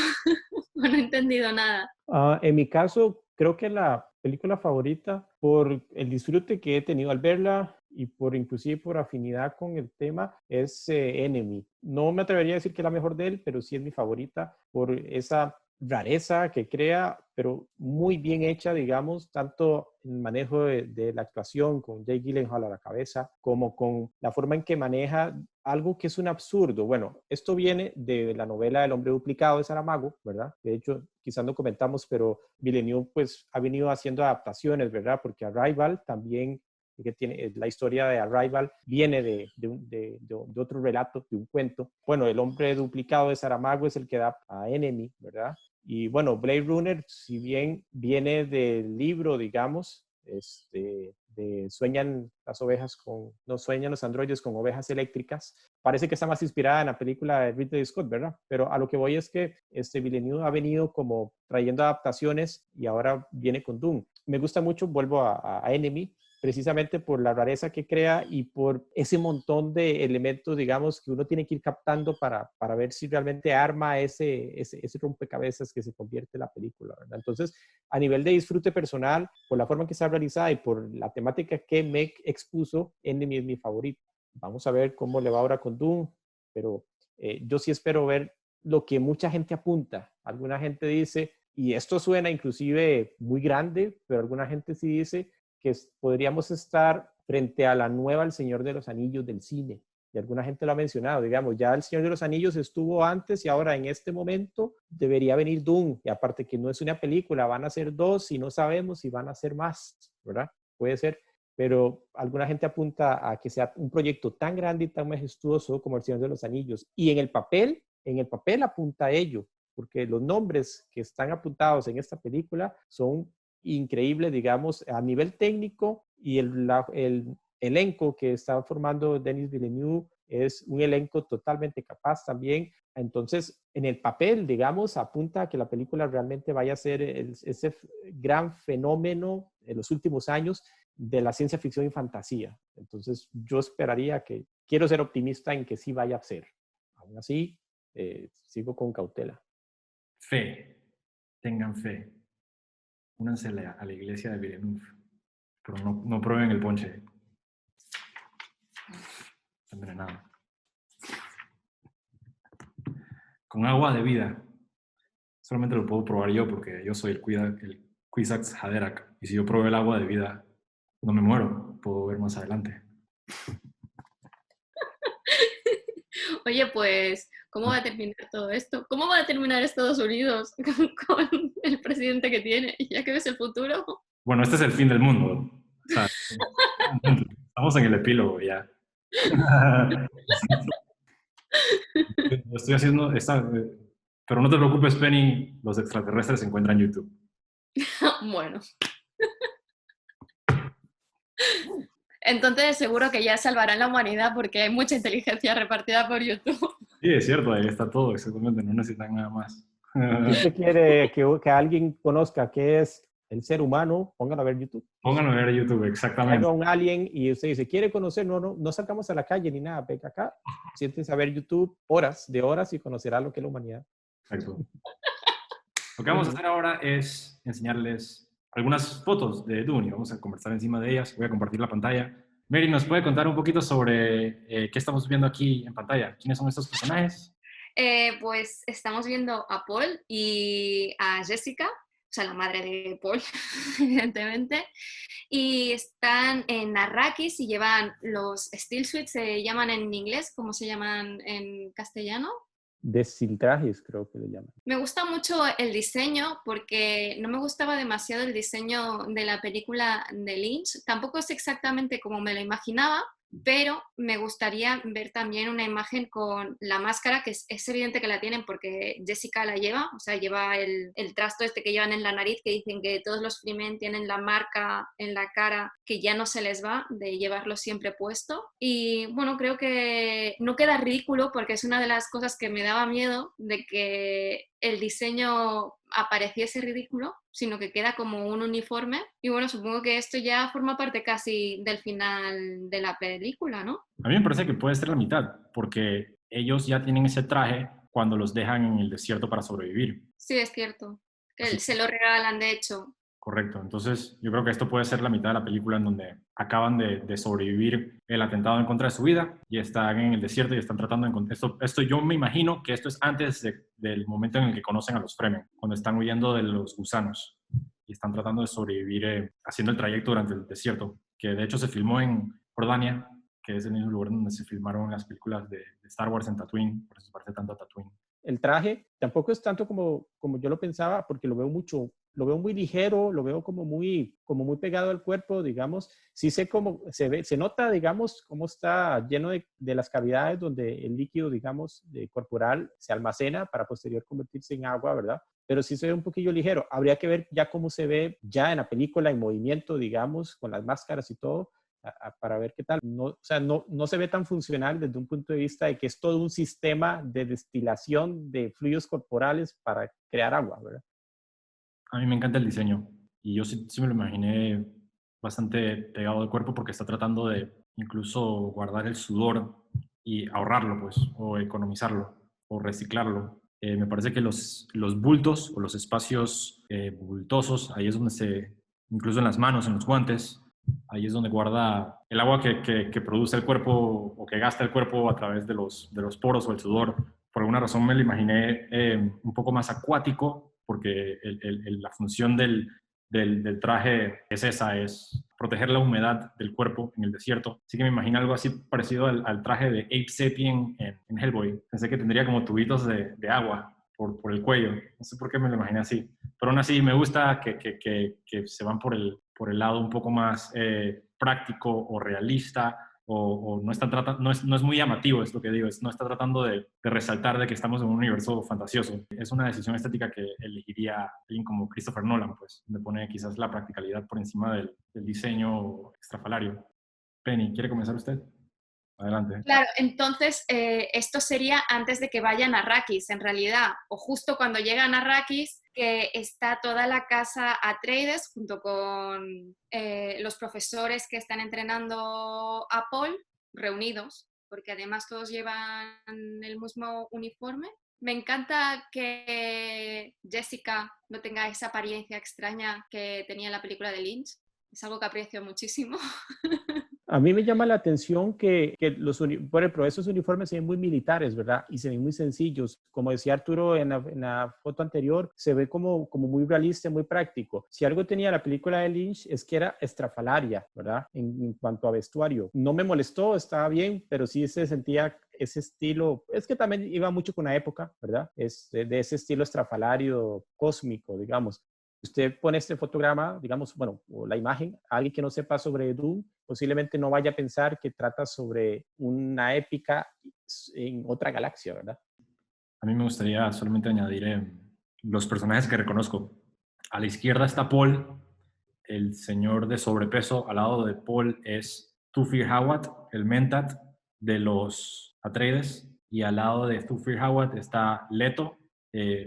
no he entendido nada. En mi caso, creo que la película favorita por el disfrute que he tenido al verla y inclusive por afinidad con el tema es Enemy. No me atrevería a decir que es la mejor de él, pero sí es mi favorita por esa rareza que crea, pero muy bien hecha, digamos, tanto en el manejo de la actuación con Jake Gyllenhaal a la cabeza, como con la forma en que maneja algo que es un absurdo. Bueno, esto viene de la novela El hombre duplicado de Saramago, ¿verdad? De hecho, quizás no comentamos, pero Villeneuve pues ha venido haciendo adaptaciones, ¿verdad? Porque Arrival también, que tiene la historia de Arrival, viene de otro relato, de un cuento. Bueno, El hombre duplicado de Saramago es el que da a Enemy, ¿verdad? Y bueno, Blade Runner, si bien viene del libro, digamos, sueñan las ovejas no sueñan los androides con ovejas eléctricas, parece que está más inspirada en la película de Ridley Scott, ¿verdad? Pero a lo que voy es que Villeneuve ha venido como trayendo adaptaciones y ahora viene con Dune. Me gusta mucho, vuelvo a Enemy, precisamente por la rareza que crea y por ese montón de elementos, digamos, que uno tiene que ir captando para ver si realmente arma ese rompecabezas que se convierte en la película, ¿verdad? Entonces, a nivel de disfrute personal, por la forma en que está realizada y por la temática que Meg expuso, Enemy es mi favorito. Vamos a ver cómo le va ahora con Doom, pero yo sí espero ver lo que mucha gente apunta. Alguna gente dice, y esto suena inclusive muy grande, pero alguna gente sí dice que podríamos estar frente a la nueva El Señor de los Anillos del cine. Y alguna gente lo ha mencionado, digamos, ya El Señor de los Anillos estuvo antes y ahora en este momento debería venir Dune. Y aparte que no es una película, van a ser dos y no sabemos si van a ser más, ¿verdad? Puede ser, pero alguna gente apunta a que sea un proyecto tan grande y tan majestuoso como El Señor de los Anillos. Y en el papel apunta a ello, porque los nombres que están apuntados en esta película son increíble, digamos, a nivel técnico, y el elenco que está formando Denis Villeneuve es un elenco totalmente capaz también. Entonces, en el papel, digamos, apunta a que la película realmente vaya a ser ese gran fenómeno en los últimos años de la ciencia ficción y fantasía. Entonces, yo esperaría quiero ser optimista en que sí vaya a ser. Aún así, sigo con cautela. Fe, tengan fe. Únanse a la iglesia de Villeneuve, pero no prueben el ponche. Está envenenado. Con agua de vida. Solamente lo puedo probar yo porque yo soy el Kwisatz Haderach. Y si yo pruebo el agua de vida, no me muero. Puedo ver más adelante. Oye, pues, ¿cómo va a terminar todo esto? ¿Cómo va a terminar Estados Unidos con el presidente que tiene? Ya que ves el futuro. Bueno, este es el fin del mundo. O sea, estamos en el epílogo ya. Estoy haciendo pero no te preocupes, Penny, los extraterrestres se encuentran en YouTube. Bueno. Entonces seguro que ya salvarán la humanidad porque hay mucha inteligencia repartida por YouTube. Sí, es cierto, ahí está todo, exactamente, no necesitan nada más. Si usted quiere que alguien conozca qué es el ser humano, póngalo a ver YouTube. Pónganlo a ver YouTube, exactamente. Traiga un alien y usted dice, ¿quiere conocer? No salgamos a la calle ni nada, venga acá, siéntense a ver YouTube horas y conocerá lo que es la humanidad. Exacto. Lo que vamos a hacer ahora es enseñarles algunas fotos de Dune y vamos a conversar encima de ellas. Voy a compartir la pantalla. Mary, ¿nos puede contar un poquito sobre qué estamos viendo aquí en pantalla? ¿Quiénes son estos personajes? Pues estamos viendo a Paul y a Jessica, o sea, la madre de Paul, evidentemente, y están en Arrakis y llevan los steel suits, se llaman en inglés, ¿cómo se llaman en castellano? Desiltrajes, creo que le llaman. Me gusta mucho el diseño porque no me gustaba demasiado el diseño de la película de Lynch. Tampoco es exactamente como me lo imaginaba, pero me gustaría ver también una imagen con la máscara, que es evidente que la tienen porque Jessica la lleva, o sea, lleva el trasto este que llevan en la nariz, que dicen que todos los Fremen tienen la marca en la cara que ya no se les va de llevarlo siempre puesto. Y bueno, creo que no queda ridículo porque es una de las cosas que me daba miedo de que el diseño apareciese ridículo, sino que queda como un uniforme. Y bueno, supongo que esto ya forma parte casi del final de la película, ¿no? A mí me parece que puede ser la mitad, porque ellos ya tienen ese traje cuando los dejan en el desierto para sobrevivir. Sí, es cierto. Que Así. se lo regalan, de hecho. Correcto. Entonces, yo creo que esto puede ser la mitad de la película en donde acaban de sobrevivir el atentado en contra de su vida y están en el desierto y están tratando de encontrar... Esto yo me imagino que esto es antes del momento en el que conocen a los Fremen, cuando están huyendo de los gusanos y están tratando de sobrevivir haciendo el trayecto durante el desierto, que de hecho se filmó en Jordania, que es el mismo lugar donde se filmaron las películas de Star Wars en Tatooine, por eso se parece tanto a Tatooine. El traje tampoco es tanto como yo lo pensaba, porque lo veo muy ligero, lo veo como muy pegado al cuerpo, digamos. Sí sé cómo se nota, digamos, cómo está lleno de las cavidades donde el líquido, digamos, corporal se almacena para posterior convertirse en agua, ¿verdad? Pero sí se ve un poquillo ligero. Habría que ver ya cómo se ve ya en la película, en movimiento, digamos, con las máscaras y todo, para ver qué tal. No, o sea, no se ve tan funcional desde un punto de vista de que es todo un sistema de destilación de fluidos corporales para crear agua, ¿verdad? A mí me encanta el diseño y yo sí me lo imaginé bastante pegado al cuerpo porque está tratando de incluso guardar el sudor y ahorrarlo, pues, o economizarlo, o reciclarlo. Me parece que los bultos o los espacios bultosos, ahí es donde incluso en las manos, en los guantes, ahí es donde guarda el agua que produce el cuerpo o que gasta el cuerpo a través de los poros o el sudor. Por alguna razón me lo imaginé un poco más acuático, porque la función del traje es esa, es proteger la humedad del cuerpo en el desierto. Así que me imagino algo así parecido al traje de Ape Sapien en Hellboy. Pensé que tendría como tubitos de agua por el cuello. No sé por qué me lo imaginé así. Pero aún así me gusta que se van por el lado un poco más práctico o realista, o no, no es muy llamativo, es lo que digo, no está tratando de resaltar de que estamos en un universo fantasioso. Es una decisión estética que elegiría alguien como Christopher Nolan, pues, donde pone quizás la practicalidad por encima del diseño estrafalario. Penny, ¿quiere comenzar usted? Adelante. Claro, entonces esto sería antes de que vayan a Arrakis, en realidad, o justo cuando llegan a Arrakis, que está toda la casa Atreides junto con los profesores que están entrenando a Paul, reunidos, porque además todos llevan el mismo uniforme. Me encanta que Jessica no tenga esa apariencia extraña que tenía en la película de Lynch. Es algo que aprecio muchísimo. A mí me llama la atención que por ejemplo, esos uniformes se ven muy militares, ¿verdad? Y se ven muy sencillos. Como decía Arturo en la foto anterior, se ve como muy realista, muy práctico. Si algo tenía la película de Lynch es que era estrafalaria, ¿verdad? En cuanto a vestuario. No me molestó, estaba bien, pero sí se sentía ese estilo. Es que también iba mucho con la época, ¿verdad? Es de ese estilo estrafalario cósmico, digamos. Usted pone este fotograma, digamos, bueno, o la imagen, a alguien que no sepa sobre Dune, posiblemente no vaya a pensar que trata sobre una épica en otra galaxia, ¿verdad? A mí me gustaría solamente añadir los personajes que reconozco. A la izquierda está Paul, el señor de sobrepeso. Al lado de Paul es Thufir Hawat, el Mentat de los Atreides. Y al lado de Thufir Hawat está Leto,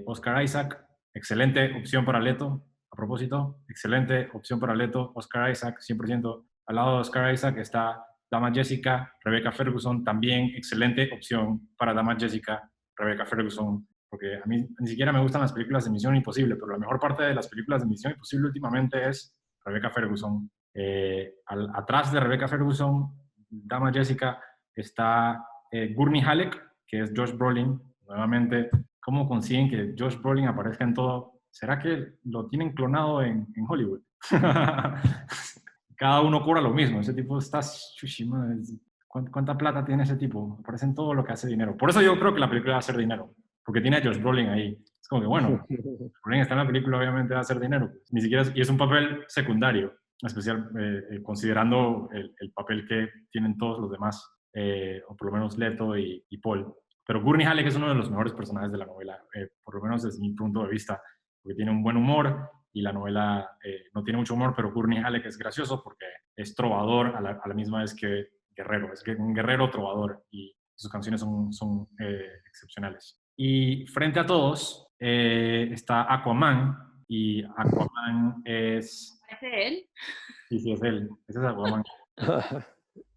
Oscar Isaac. Excelente opción para Leto. A propósito, excelente opción para Leto, Oscar Isaac, 100%. Al lado de Oscar Isaac está Dama Jessica, Rebecca Ferguson. También excelente opción para Dama Jessica, Rebecca Ferguson, porque a mí ni siquiera me gustan las películas de Misión Imposible, pero la mejor parte de las películas de Misión Imposible últimamente es Rebecca Ferguson. Atrás de Rebecca Ferguson, Dama Jessica, está Gurney Halleck, que es Josh Brolin. Nuevamente, ¿cómo consiguen que Josh Brolin aparezca en todo? ¿Será que lo tienen clonado en Hollywood? Cada uno cobra lo mismo. Ese tipo está... ¿Cuánta plata tiene ese tipo? Aparece en todo lo que hace dinero. Por eso yo creo que la película va a hacer dinero. Porque tiene a Josh Brolin ahí. Es como que, bueno, Brolin está en la película, obviamente va a hacer dinero. Ni siquiera y es un papel secundario, especial, considerando el papel que tienen todos los demás, o por lo menos Leto y Paul. Pero Gurney Halleck es uno de los mejores personajes de la novela, por lo menos desde mi punto de vista, porque tiene un buen humor y la novela no tiene mucho humor, pero Gurney Halleck es gracioso porque es trovador a la misma vez que guerrero, es un guerrero trovador y sus canciones son excepcionales. Y frente a todos está Aquaman, y Aquaman es... ¿Parece él? Sí, es él, ese es Aquaman.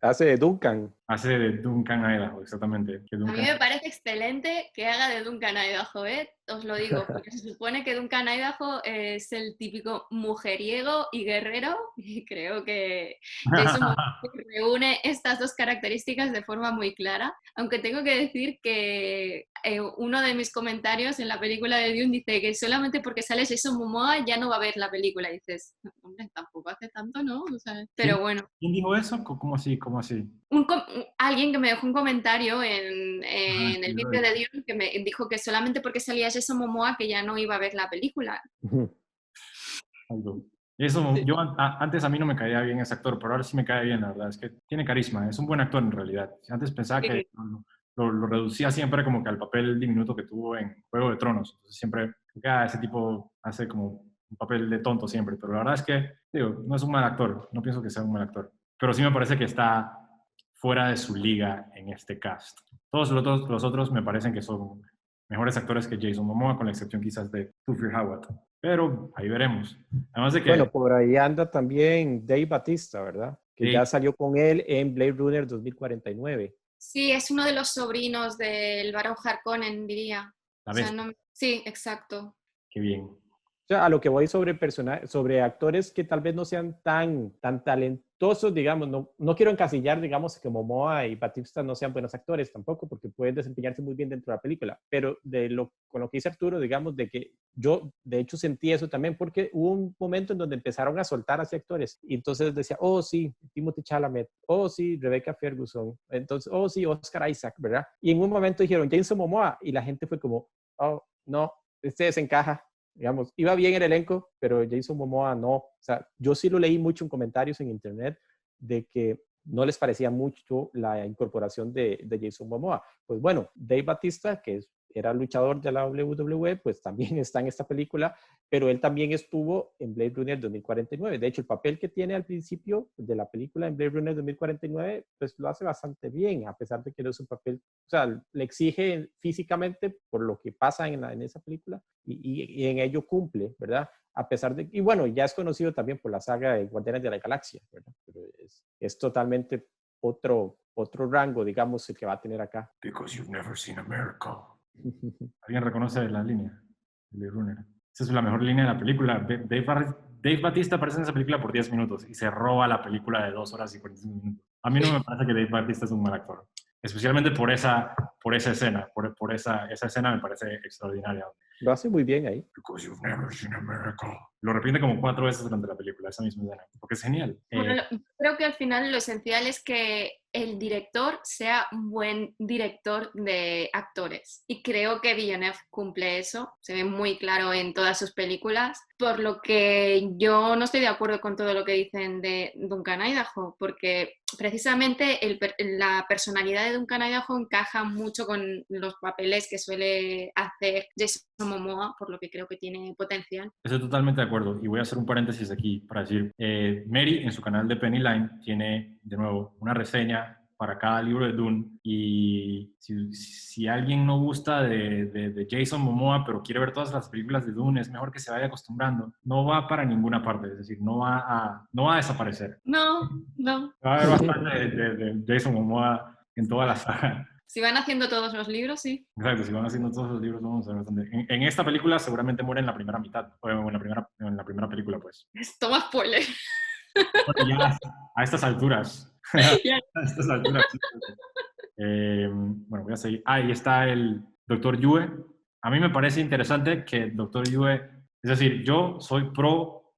Hace de Duncan. Hace de Duncan Idaho, exactamente. Que A mí Duncan... me parece excelente que haga de Duncan Idaho, ¿eh? Os lo digo, porque se supone que Duncan Idaho es el típico mujeriego y guerrero, y creo que Jason Momoa reúne estas dos características de forma muy clara, aunque tengo que decir que uno de mis comentarios en la película de Dune dice que solamente porque sale Jason Momoa ya no va a ver la película, y dices, hombre, tampoco hace tanto, ¿no? O sea, pero bueno. ¿Quién dijo eso? ¿Cómo así? ¿Cómo así? Alguien que me dejó un comentario Ajá, en sí, el lo vídeo vi. de Dion que me dijo que solamente porque salía Jason Momoa que ya no iba a ver la película. Algo. Eso, Sí. yo antes a mí no me caía bien ese actor, pero ahora sí me cae bien, la verdad. Es que tiene carisma, es un buen actor en realidad. Antes pensaba que lo reducía siempre como que al papel diminuto que tuvo en Juego de Tronos. Entonces siempre, ese tipo hace como un papel de tonto siempre, pero la verdad es que, digo, no es un mal actor, no pienso que sea un mal actor. Pero sí me parece que está fuera de su liga en este cast. Todos los otros me parecen que son mejores actores que Jason Momoa, con la excepción quizás de Rutger Hauer. Pero ahí veremos. Además de que Bueno, por ahí anda también Dave Bautista, ¿verdad? Que ya Dave, salió con él en Blade Runner 2049. Sí, es uno de los sobrinos del Barón Harkonnen, diría. la O sea, bestia, no, sí, exacto. qué bien. O sea, a lo que voy sobre actores que tal vez no sean tan talentosos, digamos, no quiero encasillar, digamos, que Momoa y Batista no sean buenos actores tampoco, porque pueden desempeñarse muy bien dentro de la película, pero con lo que dice Arturo, digamos, de que yo, de hecho, sentí eso también, porque hubo un momento en donde empezaron a soltar así actores, y entonces decía, oh, sí, Timothée Chalamet, oh, sí, Rebecca Ferguson, entonces, oh, sí, Oscar Isaac, ¿verdad? Y en un momento dijeron, Jason Momoa, y la gente fue como, oh, no, este desencaja, digamos, iba bien el elenco, pero Jason Momoa no. O sea, yo sí lo leí mucho en comentarios en internet de que no les parecía mucho la incorporación de Jason Momoa. Pues bueno, Dave Bautista, era luchador de la WWE, pues también está en esta película, pero él también estuvo en Blade Runner 2049. De hecho, el papel que tiene al principio de la película en Blade Runner 2049, pues lo hace bastante bien, a pesar de que no es un papel, o sea, le exige físicamente por lo que pasa en esa película y en ello cumple, ¿verdad? A pesar de, y bueno, ya es conocido también por la saga de Guardianes de la Galaxia, ¿verdad? Pero es totalmente otro rango, digamos, el que va a tener acá. Because you've never seen America. ¿Alguien reconoce la línea de Runner? Esa es la mejor línea de la película. Dave Bautista aparece en esa película por 10 minutos y se roba la película de 2 horas y 45 minutos. A mí no me parece que Dave Bautista es un mal actor. Especialmente por esa escena. Por esa escena me parece extraordinaria. Lo hace muy bien ahí. Because you've never seen America. Lo repite como 4 veces durante la película, esa misma escena. Porque es genial. Bueno, creo que al final lo esencial es que el director sea un buen director de actores. Y creo que Villeneuve cumple eso. Se ve muy claro en todas sus películas. Por lo que yo no estoy de acuerdo con todo lo que dicen de Duncan Idaho, porque precisamente la personalidad de Duncan Idaho encaja mucho con los papeles que suele hacer Jason Momoa, por lo que creo que tiene potencial. Estoy totalmente de acuerdo y voy a hacer un paréntesis aquí para decir, Mary en su canal de Penny Line tiene de nuevo una reseña para cada libro de Dune y si alguien no gusta de Jason Momoa pero quiere ver todas las películas de Dune, es mejor que se vaya acostumbrando. No va para ninguna parte, es decir, no va a desaparecer. No, no. Va a haber bastante de Jason Momoa en toda la saga. Si van haciendo todos los libros, sí. Exacto, si van haciendo todos los libros vamos a ver bastante. En esta película seguramente muere en la primera mitad, o en la primera película, pues. Toma spoiler. Bueno, ya a estas alturas. A estas alturas. Bueno, voy a seguir. Ahí está el doctor Yue. A mí me parece interesante que el doctor Yue, es decir, yo soy pro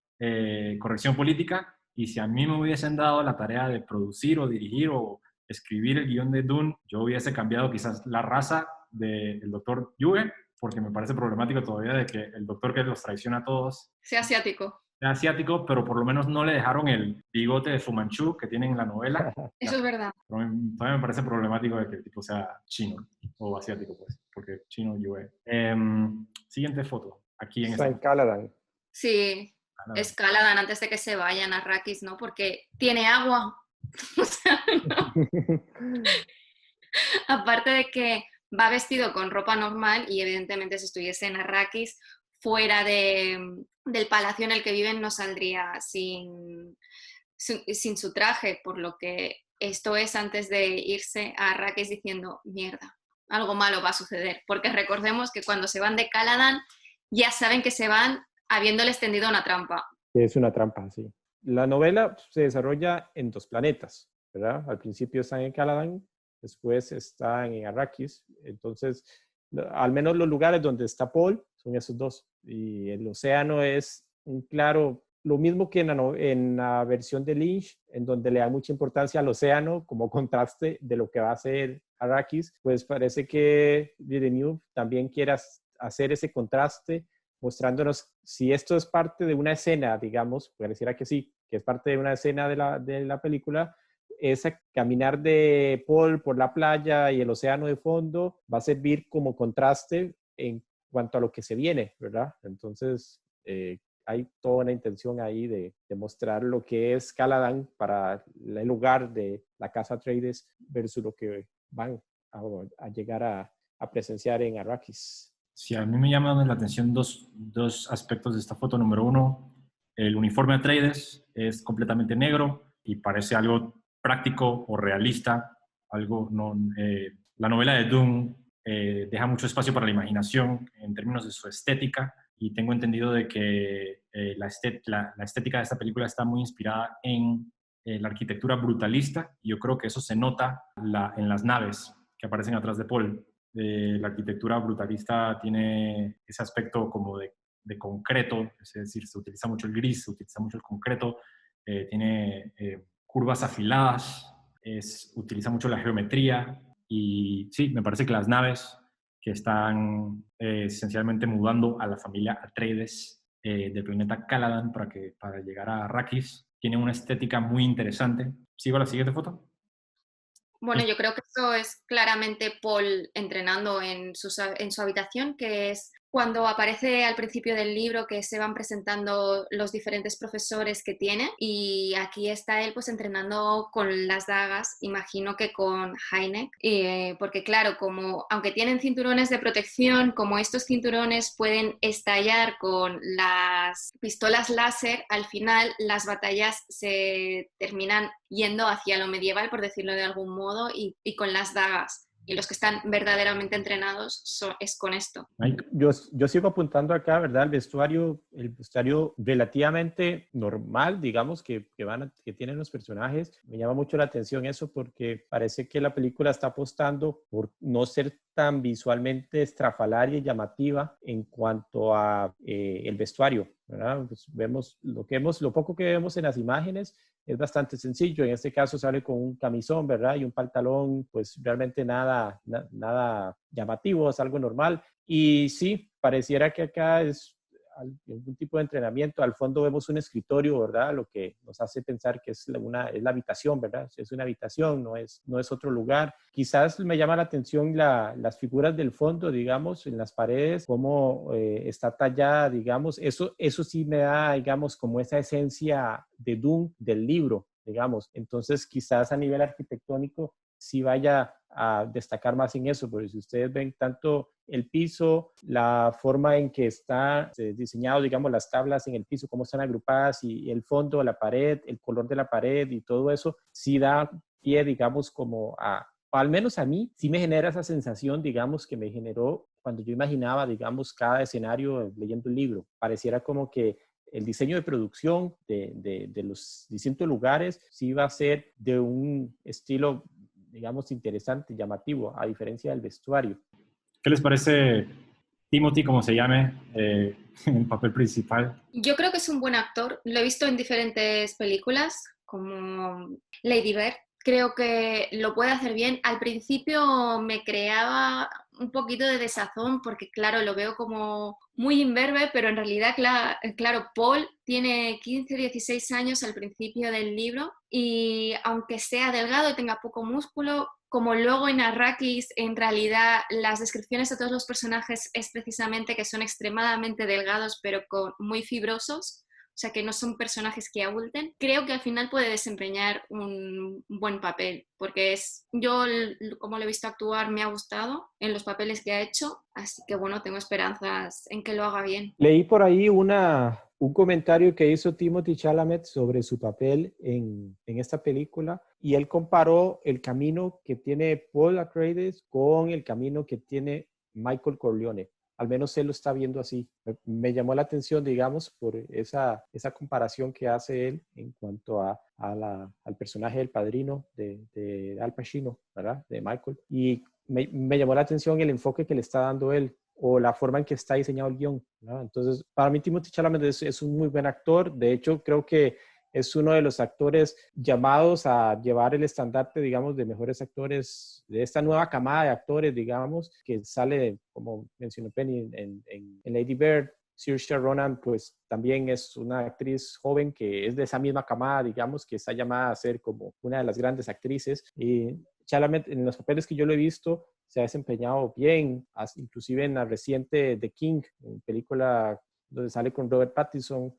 corrección política y si a mí me hubiesen dado la tarea de producir o dirigir o escribir el guión de Dune, yo hubiese cambiado quizás la raza del doctor Yue, porque me parece problemático todavía de que el doctor que los traiciona a todos Sea asiático. sea asiático, pero por lo menos no le dejaron el bigote de Fu Manchu que tienen en la novela. Eso es verdad. También me parece problemático de que el tipo sea chino o asiático, pues, porque chino Yue. Siguiente foto. Aquí en Está en esta. Caladan. Sí, Escaladan antes de que se vayan a Arrakis, ¿no? Porque tiene agua. O sea, no. Aparte de que va vestido con ropa normal y evidentemente si estuviese en Arrakis, fuera del palacio en el que viven, no saldría sin su traje, por lo que Esto es antes de irse a Arrakis diciendo, mierda, algo malo va a suceder. Porque recordemos que cuando se van de Caladan ya saben que se van habiéndoles tendido una trampa. Es una trampa, sí. La novela se desarrolla en 2 planetas, ¿verdad? Al principio están en Caladan, después están en Arrakis. Entonces, al menos los lugares donde está Paul son esos 2. Y el océano es un claro, lo mismo que en la versión de Lynch, en donde le da mucha importancia al océano como contraste de lo que va a ser Arrakis, pues parece que Villeneuve también quiere hacer ese contraste, mostrándonos si esto es parte de una escena, digamos, pareciera que sí, que es parte de una escena de la película, ese caminar de Paul por la playa y el océano de fondo va a servir como contraste en cuanto a lo que se viene, ¿verdad? Entonces, hay toda una intención ahí de mostrar lo que es Caladan para el lugar de la casa Atreides versus lo que van a llegar a presenciar en Arrakis. Sí, a mí me llaman la atención dos aspectos de esta foto. Número uno, el uniforme Atreides es completamente negro y parece algo práctico o realista. Algo no, la novela de Dune deja mucho espacio para la imaginación en términos de su estética, y tengo entendido de que la estética de esta película está muy inspirada en la arquitectura brutalista, y yo creo que eso se nota en las naves que aparecen atrás de Paul. La arquitectura brutalista tiene ese aspecto como de concreto, es decir, se utiliza mucho el gris, se utiliza mucho el concreto, tiene curvas afiladas, utiliza mucho la geometría, y sí, me parece que las naves que están esencialmente mudando a la familia Atreides del planeta Caladan para llegar a Arrakis, tienen una estética muy interesante. ¿Sigo a la siguiente foto? Bueno, yo creo que eso es claramente Paul entrenando en su habitación, que es cuando aparece al principio del libro que se van presentando los diferentes profesores que tiene, y aquí está él pues entrenando con las dagas, imagino que con Hynek, porque claro, como aunque tienen cinturones de protección, como estos cinturones pueden estallar con las pistolas láser, al final las batallas se terminan yendo hacia lo medieval, por decirlo de algún modo, y con las dagas. Y los que están verdaderamente entrenados es con esto. Yo sigo apuntando acá, ¿verdad? El vestuario relativamente normal, digamos, que tienen los personajes. Me llama mucho la atención eso porque parece que la película está apostando por no ser tan visualmente estrafalaria y llamativa en cuanto a el vestuario, ¿verdad? Pues lo poco que vemos en las imágenes es bastante sencillo. En este caso sale con un camisón, ¿verdad? Y un pantalón, pues realmente nada llamativo, es algo normal. Y sí, pareciera que acá es algún tipo de entrenamiento. Al fondo vemos un escritorio, ¿verdad? Lo que nos hace pensar que es la habitación, ¿verdad? Es una habitación, no es otro lugar. Quizás me llama la atención las figuras del fondo, digamos, en las paredes, cómo está tallada, digamos. Eso sí me da, digamos, como esa esencia de Dune del libro, digamos. Entonces, quizás a nivel arquitectónico sí vaya a destacar más en eso, porque si ustedes ven tanto el piso, la forma en que está diseñado, digamos, las tablas en el piso, cómo están agrupadas, y el fondo, la pared, el color de la pared y todo eso, sí da pie, digamos, como al menos a mí, sí me genera esa sensación, digamos, que me generó cuando yo imaginaba, digamos, cada escenario leyendo el libro. Pareciera como que el diseño de producción de los distintos lugares sí va a ser de un estilo, digamos, interesante, llamativo, a diferencia del vestuario. ¿Qué les parece Timothy, como se llame, en el papel principal? Yo creo que es un buen actor. Lo he visto en diferentes películas, como Lady Bird. Creo que lo puede hacer bien. Al principio me creaba un poquito de desazón porque, claro, lo veo como muy imberbe, pero en realidad, claro, Paul tiene 15, 16 años al principio del libro, y aunque sea delgado y tenga poco músculo, como luego en Arrakis, en realidad las descripciones de todos los personajes es precisamente que son extremadamente delgados, pero muy fibrosos. O sea, que no son personajes que abulten. Creo que al final puede desempeñar un buen papel, porque yo, como lo he visto actuar, me ha gustado en los papeles que ha hecho, así que bueno, tengo esperanzas en que lo haga bien. Leí por ahí una un comentario que hizo Timothée Chalamet sobre su papel en esta película, y él comparó el camino que tiene Paul Atreides con el camino que tiene Michael Corleone. Al menos él lo está viendo así. Me llamó la atención, digamos, por esa comparación que hace él en cuanto al personaje del padrino de Al Pacino, ¿verdad? De Michael. Y me llamó la atención el enfoque que le está dando él, o la forma en que está diseñado el guión, ¿no? Entonces, para mí Timothée Chalamet es un muy buen actor. De hecho, creo que es uno de los actores llamados a llevar el estandarte, digamos, de mejores actores, de esta nueva camada de actores, digamos, que sale, como mencionó Penny, en Lady Bird. Saoirse Ronan, pues también es una actriz joven que es de esa misma camada, digamos, que está llamada a ser como una de las grandes actrices. Y Chalamet, en los papeles que yo lo he visto, se ha desempeñado bien, inclusive en la reciente The King, en película donde sale con Robert Pattinson.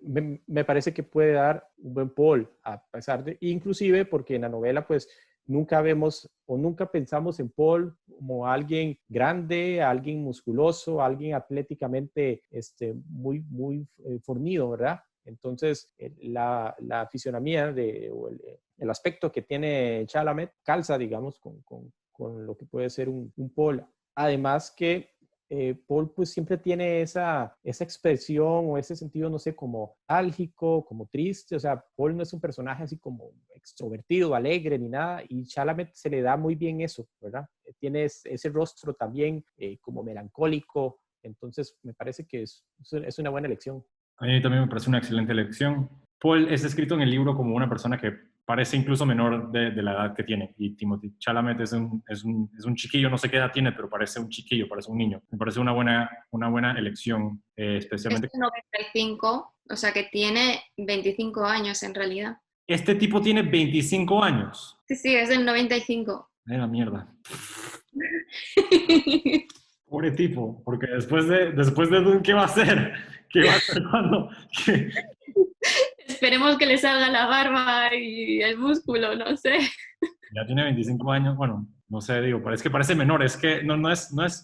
Me parece que puede dar un buen Paul, a pesar de, inclusive porque en la novela pues nunca vemos o nunca pensamos en Paul como alguien grande, alguien musculoso, alguien atléticamente muy fornido, ¿verdad? Entonces, la fisionomía o el aspecto que tiene Chalamet calza, digamos, con lo que puede ser un Paul. Además que Paul pues siempre tiene esa expresión o ese sentido, no sé, como álgico, como triste. O sea, Paul no es un personaje así como extrovertido, alegre, ni nada, y Chalamet se le da muy bien eso, ¿verdad? Tiene ese rostro también como melancólico. Entonces, me parece que es una buena elección. A mí también me parece una excelente elección. Paul es descrito en el libro como una persona que parece incluso menor de la edad que tiene, y Timothée Chalamet es un chiquillo, no sé qué edad tiene, pero parece un chiquillo, parece un niño. Me parece una buena elección, especialmente... Es 95, o sea que tiene 25 años en realidad. Este tipo tiene 25 años. Sí, sí, es del 95. Ay, la mierda. Pobre tipo, porque después de Dune, ¿qué va a hacer? ¿Qué va a hacer cuando...? Esperemos que le salga la barba y el músculo, no sé. Ya tiene 25 años, bueno, no sé, digo, pero es que parece menor, es que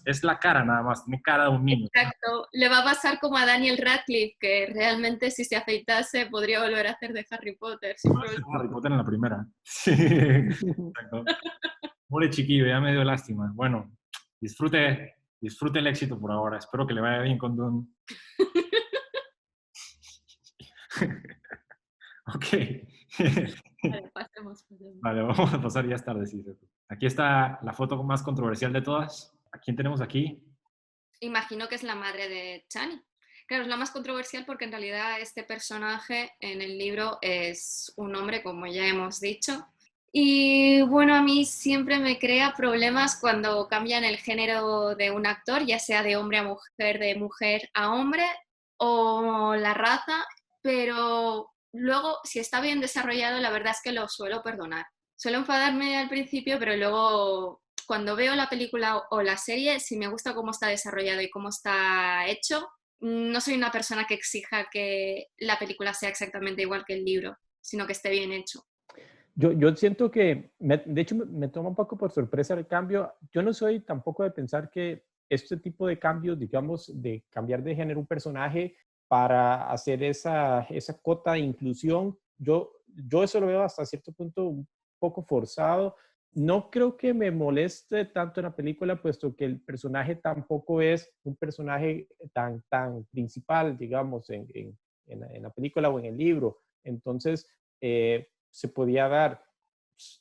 es la cara nada más, tiene cara de un niño. Exacto. Le va a pasar como a Daniel Radcliffe, que realmente si se afeitase podría volver a hacer de Harry Potter. Sin problema. Harry Potter en la primera. Sí, exacto. Pobre chiquillo, ya me dio lástima. Bueno, disfrute el éxito por ahora. Espero que le vaya bien con Dune. Ok. Vale, pasemos. Vale, vamos a pasar, ya es tarde, sí. Aquí está la foto más controversial de todas. ¿A quién tenemos aquí? Imagino que es la madre de Chani. Claro, es la más controversial porque en realidad este personaje en el libro es un hombre, como ya hemos dicho. Y bueno, a mí siempre me crea problemas cuando cambian el género de un actor, ya sea de hombre a mujer, de mujer a hombre, o la raza, pero luego, si está bien desarrollado, la verdad es que lo suelo perdonar. Suelo enfadarme al principio, pero luego cuando veo la película o la serie, si me gusta cómo está desarrollado y cómo está hecho, no soy una persona que exija que la película sea exactamente igual que el libro, sino que esté bien hecho. Yo siento que, de hecho, me toma un poco por sorpresa el cambio. Yo no soy tampoco de pensar que este tipo de cambios, digamos, de cambiar de género un personaje para hacer esa cota de inclusión, yo eso lo veo hasta cierto punto un poco forzado. No creo que me moleste tanto en la película, puesto que el personaje tampoco es un personaje tan principal, digamos, en la película o en el libro. Entonces, se podía dar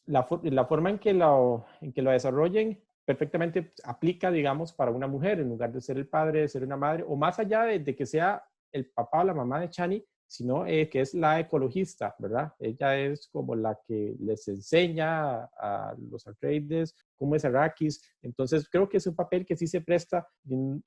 la forma en que lo desarrollen perfectamente aplica, digamos, para una mujer, en lugar de ser el padre, de ser una madre, o más allá de que sea el papá o la mamá de Chani, sino que es la ecologista, ¿verdad? Ella es como la que les enseña a los Atreides cómo es Arrakis. Entonces, creo que es un papel que sí se presta,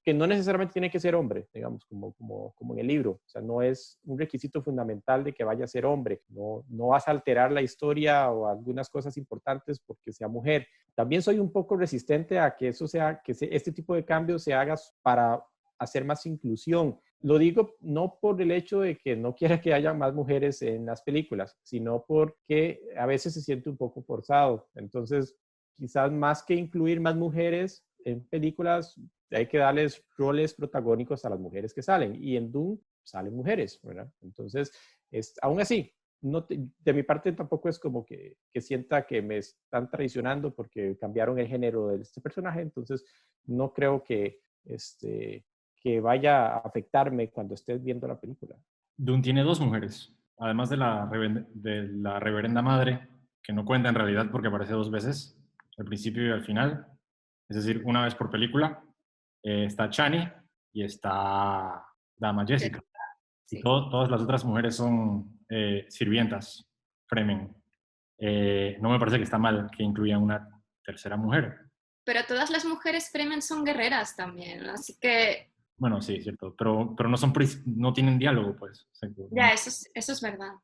que no necesariamente tiene que ser hombre, digamos, como en el libro. O sea, no es un requisito fundamental de que vaya a ser hombre. No vas a alterar la historia o algunas cosas importantes porque sea mujer. También soy un poco resistente a que este tipo de cambios se haga para hacer más inclusión. Lo digo no por el hecho de que no quiera que haya más mujeres en las películas, sino porque a veces se siente un poco forzado. Entonces, quizás más que incluir más mujeres en películas, hay que darles roles protagónicos a las mujeres que salen. Y en Dune salen mujeres, ¿verdad? Entonces, aún así, de mi parte tampoco es como que sienta que me están traicionando porque cambiaron el género de este personaje, entonces no creo que vaya a afectarme cuando estés viendo la película. Dune tiene dos mujeres, además de la reverenda madre, que no cuenta en realidad porque aparece dos veces, al principio y al final, es decir, una vez por película. Está Chani y está Dama Jessica. Y Sí. todas las otras mujeres son sirvientas, Fremen. No me parece que está mal que incluyan una tercera mujer. Pero todas las mujeres Fremen son guerreras también, así que Bueno, sí, es cierto, pero no tienen diálogo, pues. O sea, ya, eso es verdad.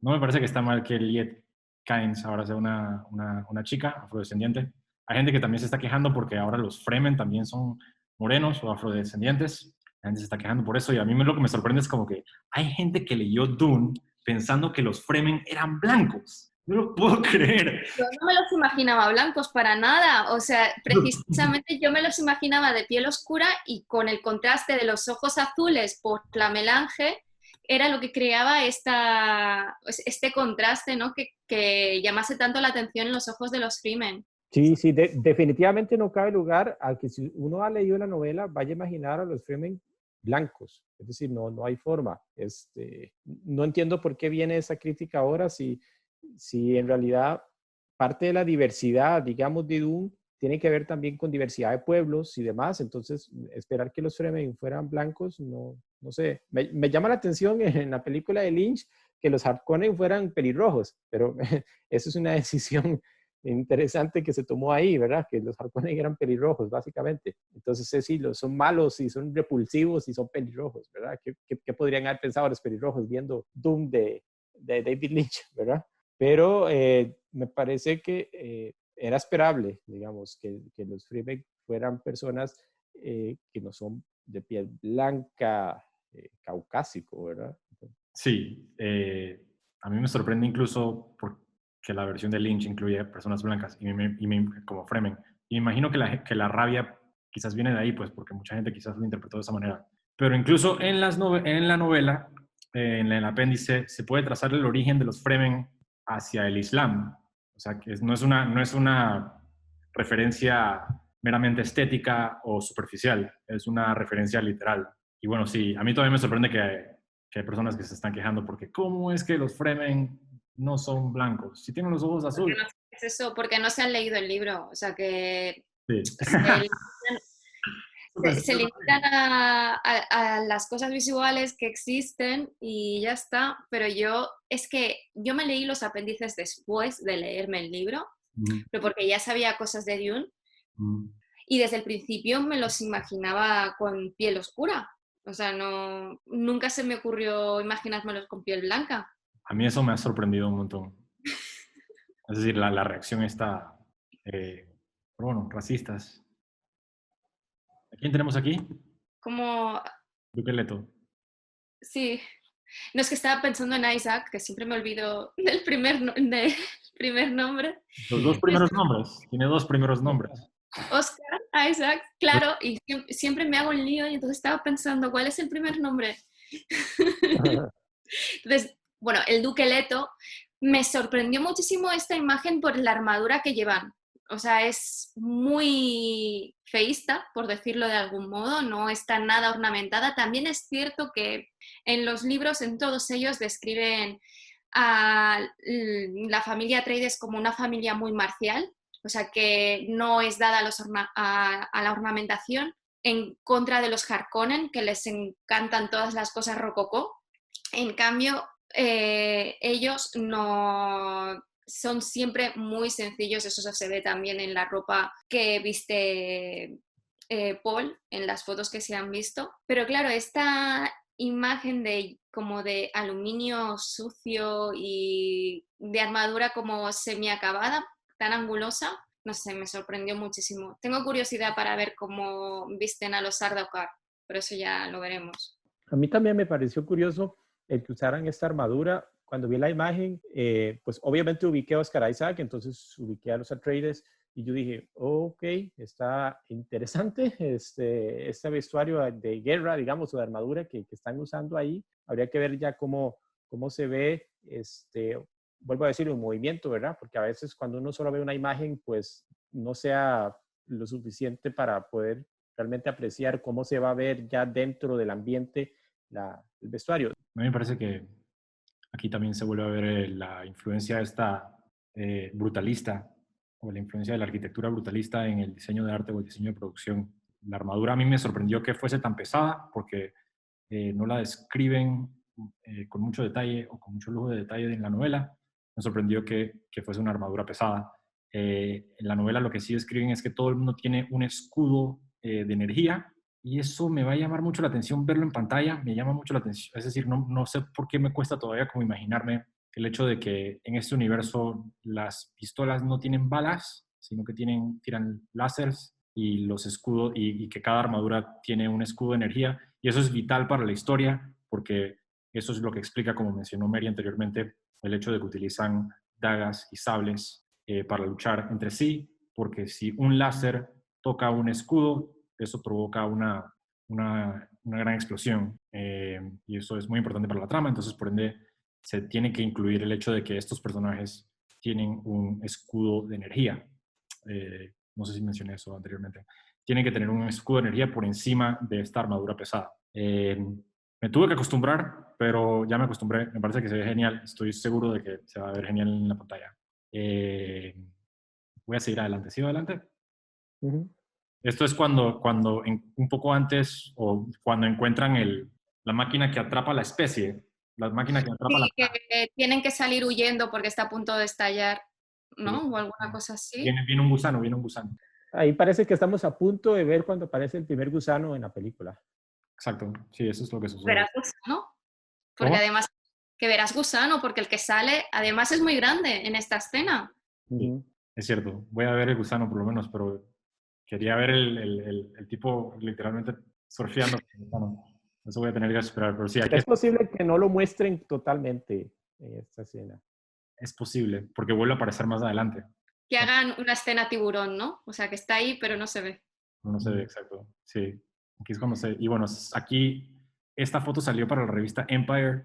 no me parece que está mal que Liet Kynes ahora sea una chica afrodescendiente. Hay gente que también se está quejando porque ahora los Fremen también son morenos o afrodescendientes. La gente se está quejando por eso y a mí lo que me sorprende es como que hay gente que leyó Dune pensando que los Fremen eran blancos. No lo puedo creer. Yo no me los imaginaba blancos para nada, o sea, precisamente yo me los imaginaba de piel oscura y con el contraste de los ojos azules por la melange, era lo que creaba este contraste, ¿no? Que llamase tanto la atención en los ojos de los Fremen. Sí, sí, definitivamente no cabe lugar a que si uno ha leído la novela vaya a imaginar a los Fremen blancos. Es decir, no hay forma. No entiendo por qué viene esa crítica ahora si en realidad parte de la diversidad, digamos, de Dune tiene que ver también con diversidad de pueblos y demás. Entonces, esperar que los Fremen fueran blancos, no sé. Me llama la atención en la película de Lynch que los Harkonnen fueran pelirrojos, pero eso es una decisión interesante que se tomó ahí, ¿verdad? Que los Harkonnen eran pelirrojos, básicamente. Entonces, sí, son malos y son repulsivos y son pelirrojos, ¿verdad? ¿Qué podrían haber pensado los pelirrojos viendo Doom de David Lynch, ¿verdad? Pero me parece que era esperable, digamos, que los Fremen fueran personas que no son de piel blanca, caucásico, ¿verdad? Sí, a mí me sorprende incluso porque la versión de Lynch incluye personas blancas como Fremen. Y me imagino que la rabia quizás viene de ahí, pues porque mucha gente quizás lo interpretó de esa manera. Pero incluso en la novela, en el apéndice, se puede trazar el origen de los Fremen hacia el Islam. O sea, que no es una referencia meramente estética o superficial, es una referencia literal. Y bueno, sí, a mí todavía me sorprende que hay personas que se están quejando porque ¿cómo es que los Fremen no son blancos? Si tienen los ojos azules. Es eso, porque no se han leído el libro, o sea que Sí. se limitan a las cosas visuales que existen y ya está, pero es que yo me leí los apéndices después de leerme el libro, pero porque ya sabía cosas de Dune y desde el principio me los imaginaba con piel oscura, o sea, nunca se me ocurrió imaginármelos con piel blanca. A mí eso me ha sorprendido un montón. Es decir, la reacción está, pero bueno, racistas. ¿A quién tenemos aquí? Como, Duque Leto. sí, no es que estaba pensando en Isaac, que siempre me olvido del primer nombre. Los dos primeros nombres. Tiene dos primeros nombres. Oscar Isaac, claro, y siempre me hago un lío y entonces estaba pensando, ¿cuál es el primer nombre? Entonces, bueno, el Duque Leto, me sorprendió muchísimo esta imagen por la armadura que llevan. O sea, es muy feísta, por decirlo de algún modo, no está nada ornamentada. También es cierto que en los libros, en todos ellos, describen a la familia Atreides como una familia muy marcial, o sea, que no es dada a la ornamentación, en contra de los Harkonnen, que les encantan todas las cosas rococó. En cambio, ellos no son siempre muy sencillos, eso se ve también en la ropa que viste Paul, en las fotos que se han visto. Pero claro, esta imagen como de aluminio sucio y de armadura como semiacabada, tan angulosa, no sé, me sorprendió muchísimo. Tengo curiosidad para ver cómo visten a los Sardaukar, pero eso ya lo veremos. A mí también me pareció curioso el que usaran esta armadura. Cuando vi la imagen, pues obviamente ubiqué a Oscar Isaac, entonces ubiqué a los Atreides Y yo dije, ok, está interesante este vestuario de guerra, digamos, o de armadura que están usando ahí. Habría que ver ya cómo se ve, vuelvo a decir, un movimiento, ¿verdad? Porque a veces cuando uno solo ve una imagen, pues no sea lo suficiente para poder realmente apreciar cómo se va a ver ya dentro del ambiente el vestuario. A mí me parece que aquí también se vuelve a ver la influencia esta brutalista o la influencia de la arquitectura brutalista en el diseño de arte o el diseño de producción. La armadura a mí me sorprendió que fuese tan pesada porque no la describen con mucho detalle o con mucho lujo de detalle en la novela. Me sorprendió que fuese una armadura pesada. En la novela lo que sí describen es que todo el mundo tiene un escudo de energía y eso me va a llamar mucho la atención verlo en pantalla, me llama mucho la atención, es decir, no sé por qué me cuesta todavía como imaginarme el hecho de que en este universo las pistolas no tienen balas, sino que tiran láseres y los escudos y que cada armadura tiene un escudo de energía y eso es vital para la historia porque eso es lo que explica, como mencionó Mary anteriormente, el hecho de que utilizan dagas y sables para luchar entre sí, porque si un láser toca un escudo, eso provoca una gran explosión y eso es muy importante para la trama, entonces por ende se tiene que incluir el hecho de que estos personajes tienen un escudo de energía. No sé si mencioné eso anteriormente. Tienen que tener un escudo de energía por encima de esta armadura pesada. Me tuve que acostumbrar, pero ya me acostumbré. Me parece que se ve genial. Estoy seguro de que se va a ver genial en la pantalla. Voy a seguir adelante. ¿Sigo adelante? Uh-huh. Esto es cuando un poco antes o cuando encuentran la máquina que atrapa la especie, la máquina que atrapa la... Sí, que tienen que salir huyendo porque está a punto de estallar, Sí, ¿no? O alguna cosa así. viene un gusano, viene un gusano. Ahí parece que estamos a punto de ver cuando aparece el primer gusano en la película. Exacto, sí, eso es lo que sucede. Verás gusano, porque ¿Cómo? además que verás gusano, porque el que sale además es muy grande en esta escena. Sí, Uh-huh. es cierto. Voy a ver el gusano por lo menos, pero quería ver el tipo literalmente surfeando con el gusano. Eso voy a tener que esperar, pero sí, aquí Es posible que no lo muestren totalmente en esta escena. es posible, porque vuelve a aparecer más adelante. Que hagan una escena tiburón, ¿no? O sea, que está ahí, pero no se ve. No se ve exacto. Sí, aquí es cuando se... Y bueno, aquí esta foto salió para la revista Empire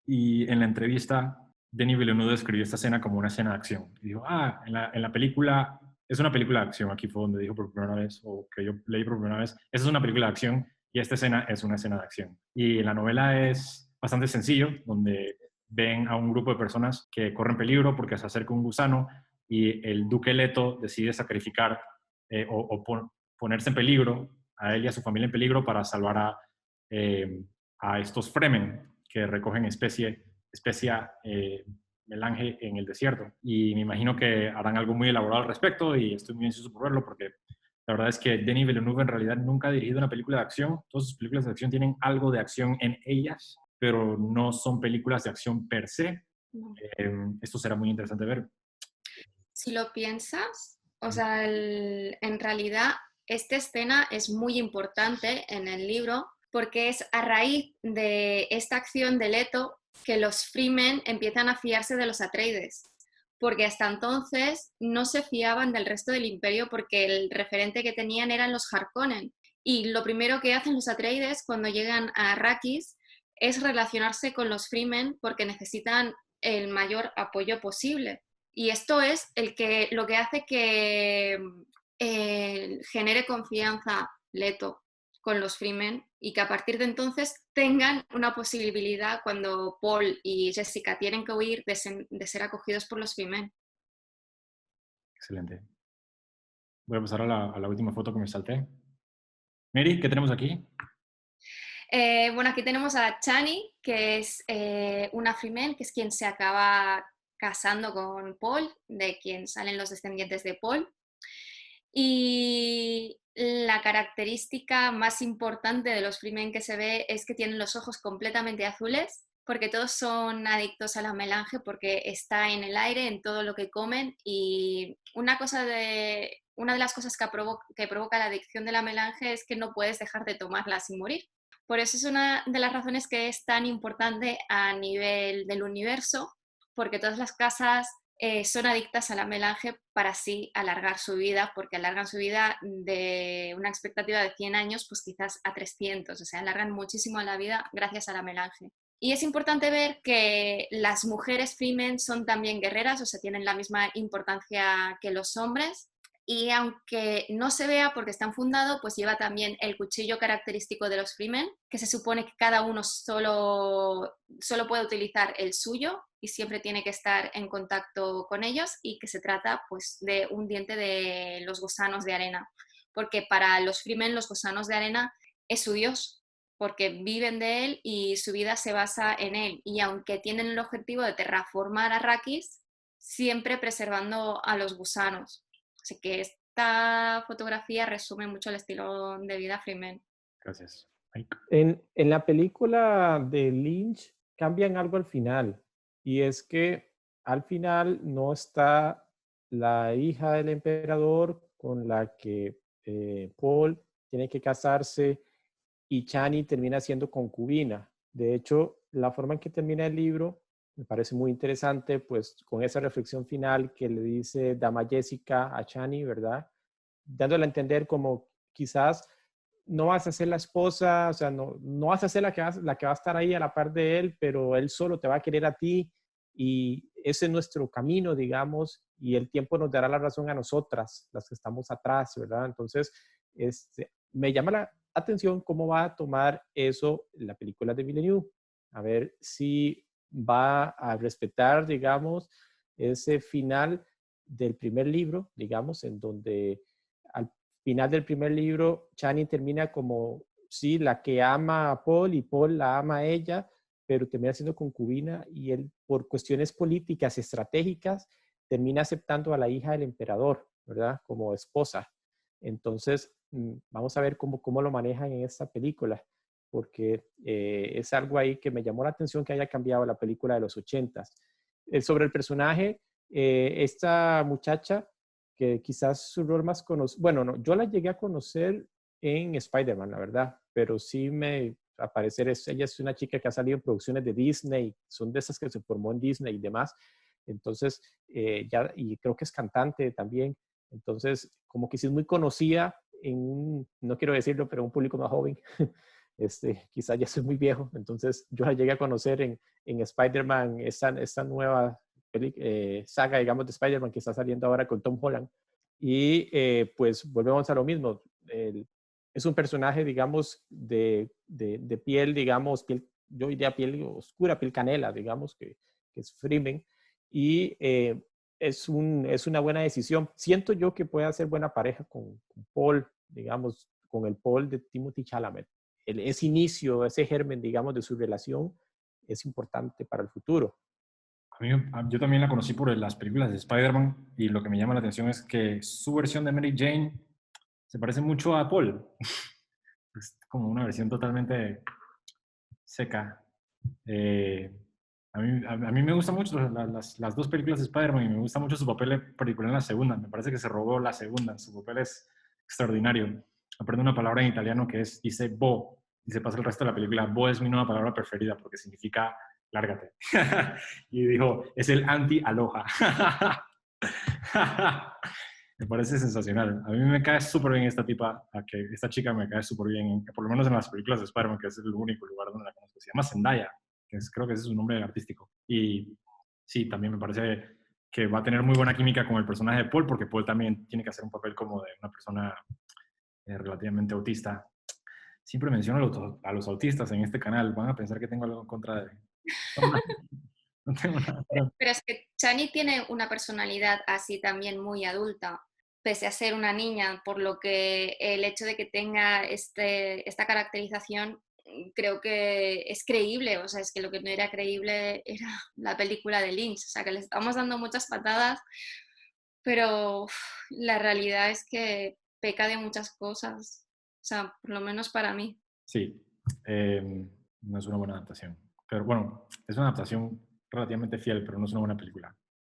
y en la entrevista Denis Villeneuve describió esta escena como una escena de acción. Y dijo, en la película, es una película de acción. Aquí fue donde dijo por primera vez, o que yo leí por primera vez, esa es una película de acción y esta escena es una escena de acción. Y en la novela es bastante sencillo, donde ven a un grupo de personas que corren peligro porque se acerca un gusano y el duque Leto decide sacrificar ponerse en peligro, a él y a su familia en peligro para salvar a estos Fremen que recogen especia melange en el desierto. Y me imagino que harán algo muy elaborado al respecto y estoy muy ansioso por verlo porque la verdad es que Denis Villeneuve en realidad nunca ha dirigido una película de acción. Todas sus películas de acción tienen algo de acción en ellas, pero no son películas de acción per se. No. Esto será muy interesante ver. Si lo piensas, o sea, en realidad esta escena es muy importante en el libro porque es a raíz de esta acción de Leto que los Fremen empiezan a fiarse de los Atreides, porque hasta entonces no se fiaban del resto del imperio porque el referente que tenían eran los Harkonnen. Y lo primero que hacen los Atreides cuando llegan a Arrakis es relacionarse con los Fremen porque necesitan el mayor apoyo posible. Y esto es lo que hace que genere confianza Leto con los Fremen y que a partir de entonces tengan una posibilidad cuando Paul y Jessica tienen que huir de ser acogidos por los Fremen. Excelente. Voy a pasar a la última foto que me salté. Mary, ¿qué tenemos aquí? Bueno, aquí tenemos a Chani, que es una Fremen, que es quien se acaba casando con Paul, de quien salen los descendientes de Paul. Y la característica más importante de los Fremen que se ve es que tienen los ojos completamente azules, porque todos son adictos a la melange, porque está en el aire, en todo lo que comen. Y una de las cosas que provoca la adicción de la melange es que no puedes dejar de tomarla sin morir. Por eso es una de las razones que es tan importante a nivel del universo, porque todas las casas son adictas a la melange para así alargar su vida, porque alargan su vida de una expectativa de 100 años, pues quizás a 300, o sea, alargan muchísimo la vida gracias a la melange. Y es importante ver que las mujeres Fremen son también guerreras, o sea, tienen la misma importancia que los hombres. Y aunque no se vea porque está enfundado, pues lleva también el cuchillo característico de los Fremen, que se supone que cada uno solo puede utilizar el suyo y siempre tiene que estar en contacto con ellos, y que se trata pues de un diente de los gusanos de arena, porque para los Fremen los gusanos de arena es su dios, porque viven de él y su vida se basa en él, y aunque tienen el objetivo de terraformar a Arrakis, siempre preservando a los gusanos. Así que esta fotografía resume mucho el estilo de vida Fremen. Gracias. Mike. En la película de Lynch cambian algo al final, y es que al final no está la hija del emperador con la que Paul tiene que casarse, y Chani termina siendo concubina. De hecho, la forma en que termina el libro me parece muy interesante, pues con esa reflexión final que le dice Dama Jessica a Chani, ¿verdad? Dándole a entender como quizás no vas a ser la esposa, o sea, no vas a ser la que va a estar ahí a la par de él, pero él solo te va a querer a ti, y ese es nuestro camino, digamos, y el tiempo nos dará la razón a nosotras, las que estamos atrás, ¿verdad? Entonces, me llama la atención cómo va a tomar eso la película de Villeneuve, a ver si va a respetar, digamos, ese final del primer libro, digamos, en donde al final del primer libro Chani termina como, sí, la que ama a Paul y Paul la ama a ella, pero termina siendo concubina, y él, por cuestiones políticas estratégicas, termina aceptando a la hija del emperador, ¿verdad? Como esposa. Entonces, vamos a ver cómo lo manejan en esta película, porque es algo ahí que me llamó la atención que haya cambiado la película de los 80s. Sobre el personaje, esta muchacha, que quizás su rol más conocido, bueno, no, yo la llegué a conocer en Spider-Man, la verdad, pero sí a parecer ella es una chica que ha salido en producciones de Disney, son de esas que se formó en Disney y demás. Entonces, y creo que es cantante también. Entonces, como que sí es muy conocida no quiero decirlo, pero un público más joven. Quizás ya soy muy viejo. Entonces, yo la llegué a conocer en Spider-Man, esta nueva saga, digamos, de Spider-Man que está saliendo ahora con Tom Holland. Y pues volvemos a lo mismo. Es un personaje, digamos, de piel, digamos, yo diría piel oscura, piel canela, digamos, que es Fremen. Y es una buena decisión. Siento yo que puede hacer buena pareja con Paul, digamos, con el Paul de Timothée Chalamet. Ese inicio, ese germen, digamos, de su relación es importante para el futuro. Yo también la conocí por las películas de Spider-Man, y lo que me llama la atención es que su versión de Mary Jane se parece mucho a Paul. Es como una versión totalmente seca. A mí me gustan mucho las dos películas de Spider-Man, y me gusta mucho su papel particular en la segunda. Me parece que se robó la segunda. Su papel es extraordinario. Aprende una palabra en italiano que dice bo, y se pasa el resto de la película. Bo es mi nueva palabra preferida porque significa lárgate. Y dijo, es el anti-aloha. Me parece sensacional. A mí me cae súper bien esta chica me cae súper bien, por lo menos en las películas de Spider-Man, que es el único lugar donde la conozco. Se llama Zendaya, creo que ese es su nombre artístico. Y sí, también me parece que va a tener muy buena química con el personaje de Paul, porque Paul también tiene que hacer un papel como de una persona relativamente autista. Siempre menciono a los autistas en este canal. Van a pensar que tengo algo en contra de... No tengo nada. Pero es que Chani tiene una personalidad así también muy adulta, pese a ser una niña, por lo que el hecho de que tenga esta caracterización creo que es creíble. O sea, es que lo que no era creíble era la película de Lynch. O sea, que le estamos dando muchas patadas, pero la realidad es que peca de muchas cosas. O sea, por lo menos para mí. Sí, no es una buena adaptación. Pero bueno, es una adaptación relativamente fiel, pero no es una buena película.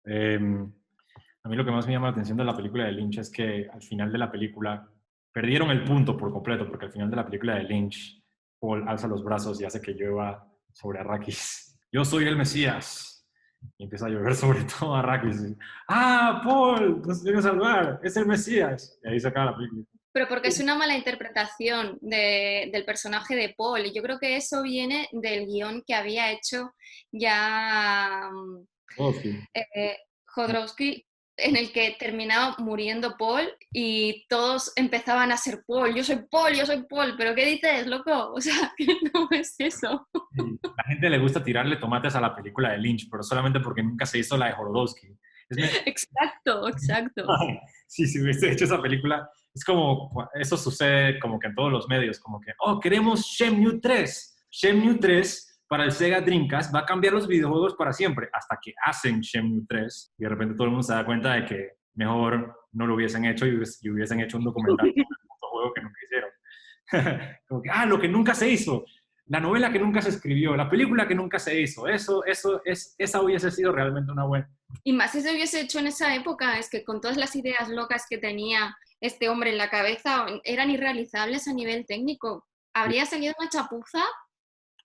A mí lo que más me llama la atención de la película de Lynch es que al final de la película perdieron el punto por completo, porque al final de la película de Lynch, Paul alza los brazos y hace que llueva sobre Arrakis. Yo soy el Mesías. Y empieza a llover sobre todo Arrakis. ¡Ah, Paul! Nos viene a salvar. Es el Mesías. Y ahí se acaba la película. Pero porque es una mala interpretación del personaje de Paul. Y yo creo que eso viene del guión que había hecho ya Jodorowsky, en el que terminaba muriendo Paul y todos empezaban a ser Paul. Yo soy Paul, yo soy Paul. ¿Pero qué dices, loco? O sea, que no es eso. La gente le gusta tirarle tomates a la película de Lynch, pero solamente porque nunca se hizo la de Jodorowsky. Exacto, exacto. Sí, si hubiese hecho esa película, es como, eso sucede como que en todos los medios, como que, oh, queremos Shenmue 3. Shenmue 3 para el Sega Dreamcast va a cambiar los videojuegos para siempre, hasta que hacen Shenmue 3 y de repente todo el mundo se da cuenta de que mejor no lo hubiesen hecho y hubiesen hecho un documental sobre el juego que nunca hicieron. Como que, lo que nunca se hizo. La novela que nunca se escribió, la película que nunca se hizo, esa hubiese sido realmente una buena. Y más si se hubiese hecho en esa época, es que con todas las ideas locas que tenía este hombre en la cabeza, eran irrealizables a nivel técnico. ¿Habría salido una chapuza?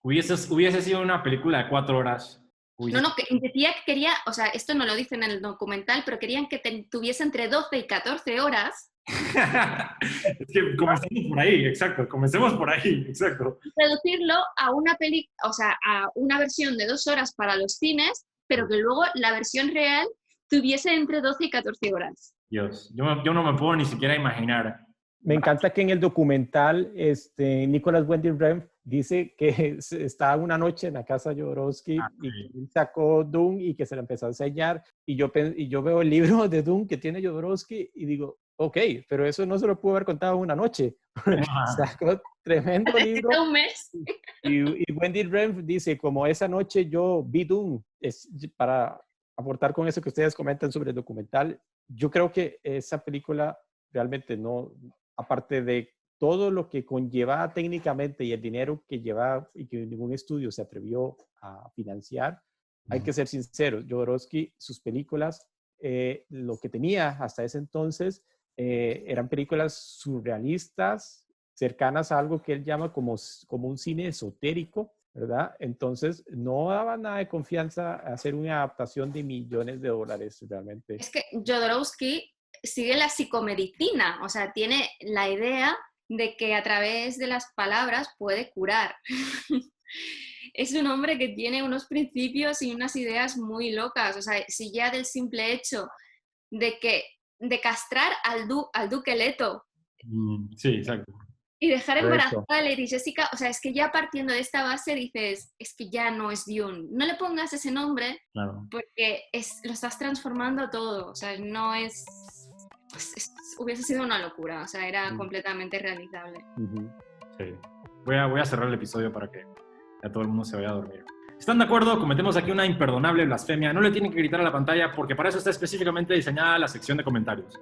Hubiese sido una película de 4 horas. No, que decía que quería, o sea, esto no lo dicen en el documental, pero querían que tuviese entre 12 y 14 horas. Es que comencemos por ahí, exacto, comencemos por ahí, exacto. Reducirlo a una o sea, a una versión de 2 horas para los cines, pero que luego la versión real tuviese entre 12 y 14 horas. Dios, yo no me puedo ni siquiera imaginar. Me encanta que en el documental Nicholas Winding Refn dice que estaba una noche en la casa de Jodorowsky y que él sacó Dune y que se la empezó a enseñar. Y yo veo el libro de Dune que tiene Jodorowsky y digo, ok, pero eso no se lo pudo haber contado una noche. Sacó tremendo libro. Un mes. Y Winding Refn dice, como esa noche yo vi Dune, para aportar con eso que ustedes comentan sobre el documental, yo creo que esa película realmente no, aparte de todo lo que conllevaba técnicamente y el dinero que llevaba y que ningún estudio se atrevió a financiar, hay que ser sinceros, Jodorowsky, sus películas, lo que tenía hasta ese entonces, eran películas surrealistas, cercanas a algo que él llama como un cine esotérico, ¿verdad? Entonces, no daba nada de confianza a hacer una adaptación de millones de dólares realmente. Es que Jodorowsky sigue la psicomedicina, o sea, tiene la idea de que a través de las palabras puede curar. Es un hombre que tiene unos principios y unas ideas muy locas, o sea, si ya del simple hecho de castrar al duque Leto. Sí, exacto. Y dejar embarazada a Lady Jessica, o sea, es que ya partiendo de esta base dices, es que ya no es Dune. No le pongas ese nombre, claro, porque lo estás transformando todo, o sea, no es... hubiese sido una locura, o sea, era completamente realizable. Sí. Voy a cerrar el episodio para que ya todo el mundo se vaya a dormir. ¿Están de acuerdo? Cometemos aquí una imperdonable blasfemia. No le tienen que gritar a la pantalla porque para eso está específicamente diseñada la sección de comentarios.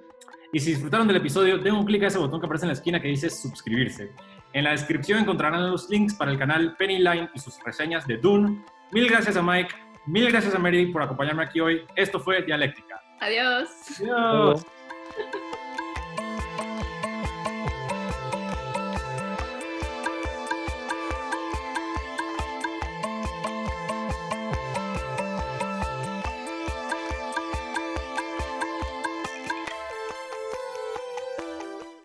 Y si disfrutaron del episodio, den un clic a ese botón que aparece en la esquina que dice suscribirse. En la descripción encontrarán los links para el canal Pennyline y sus reseñas de Dune. Mil gracias a Mike, mil gracias a Mary por acompañarme aquí hoy. Esto fue Dialéctica. Adiós. Adiós.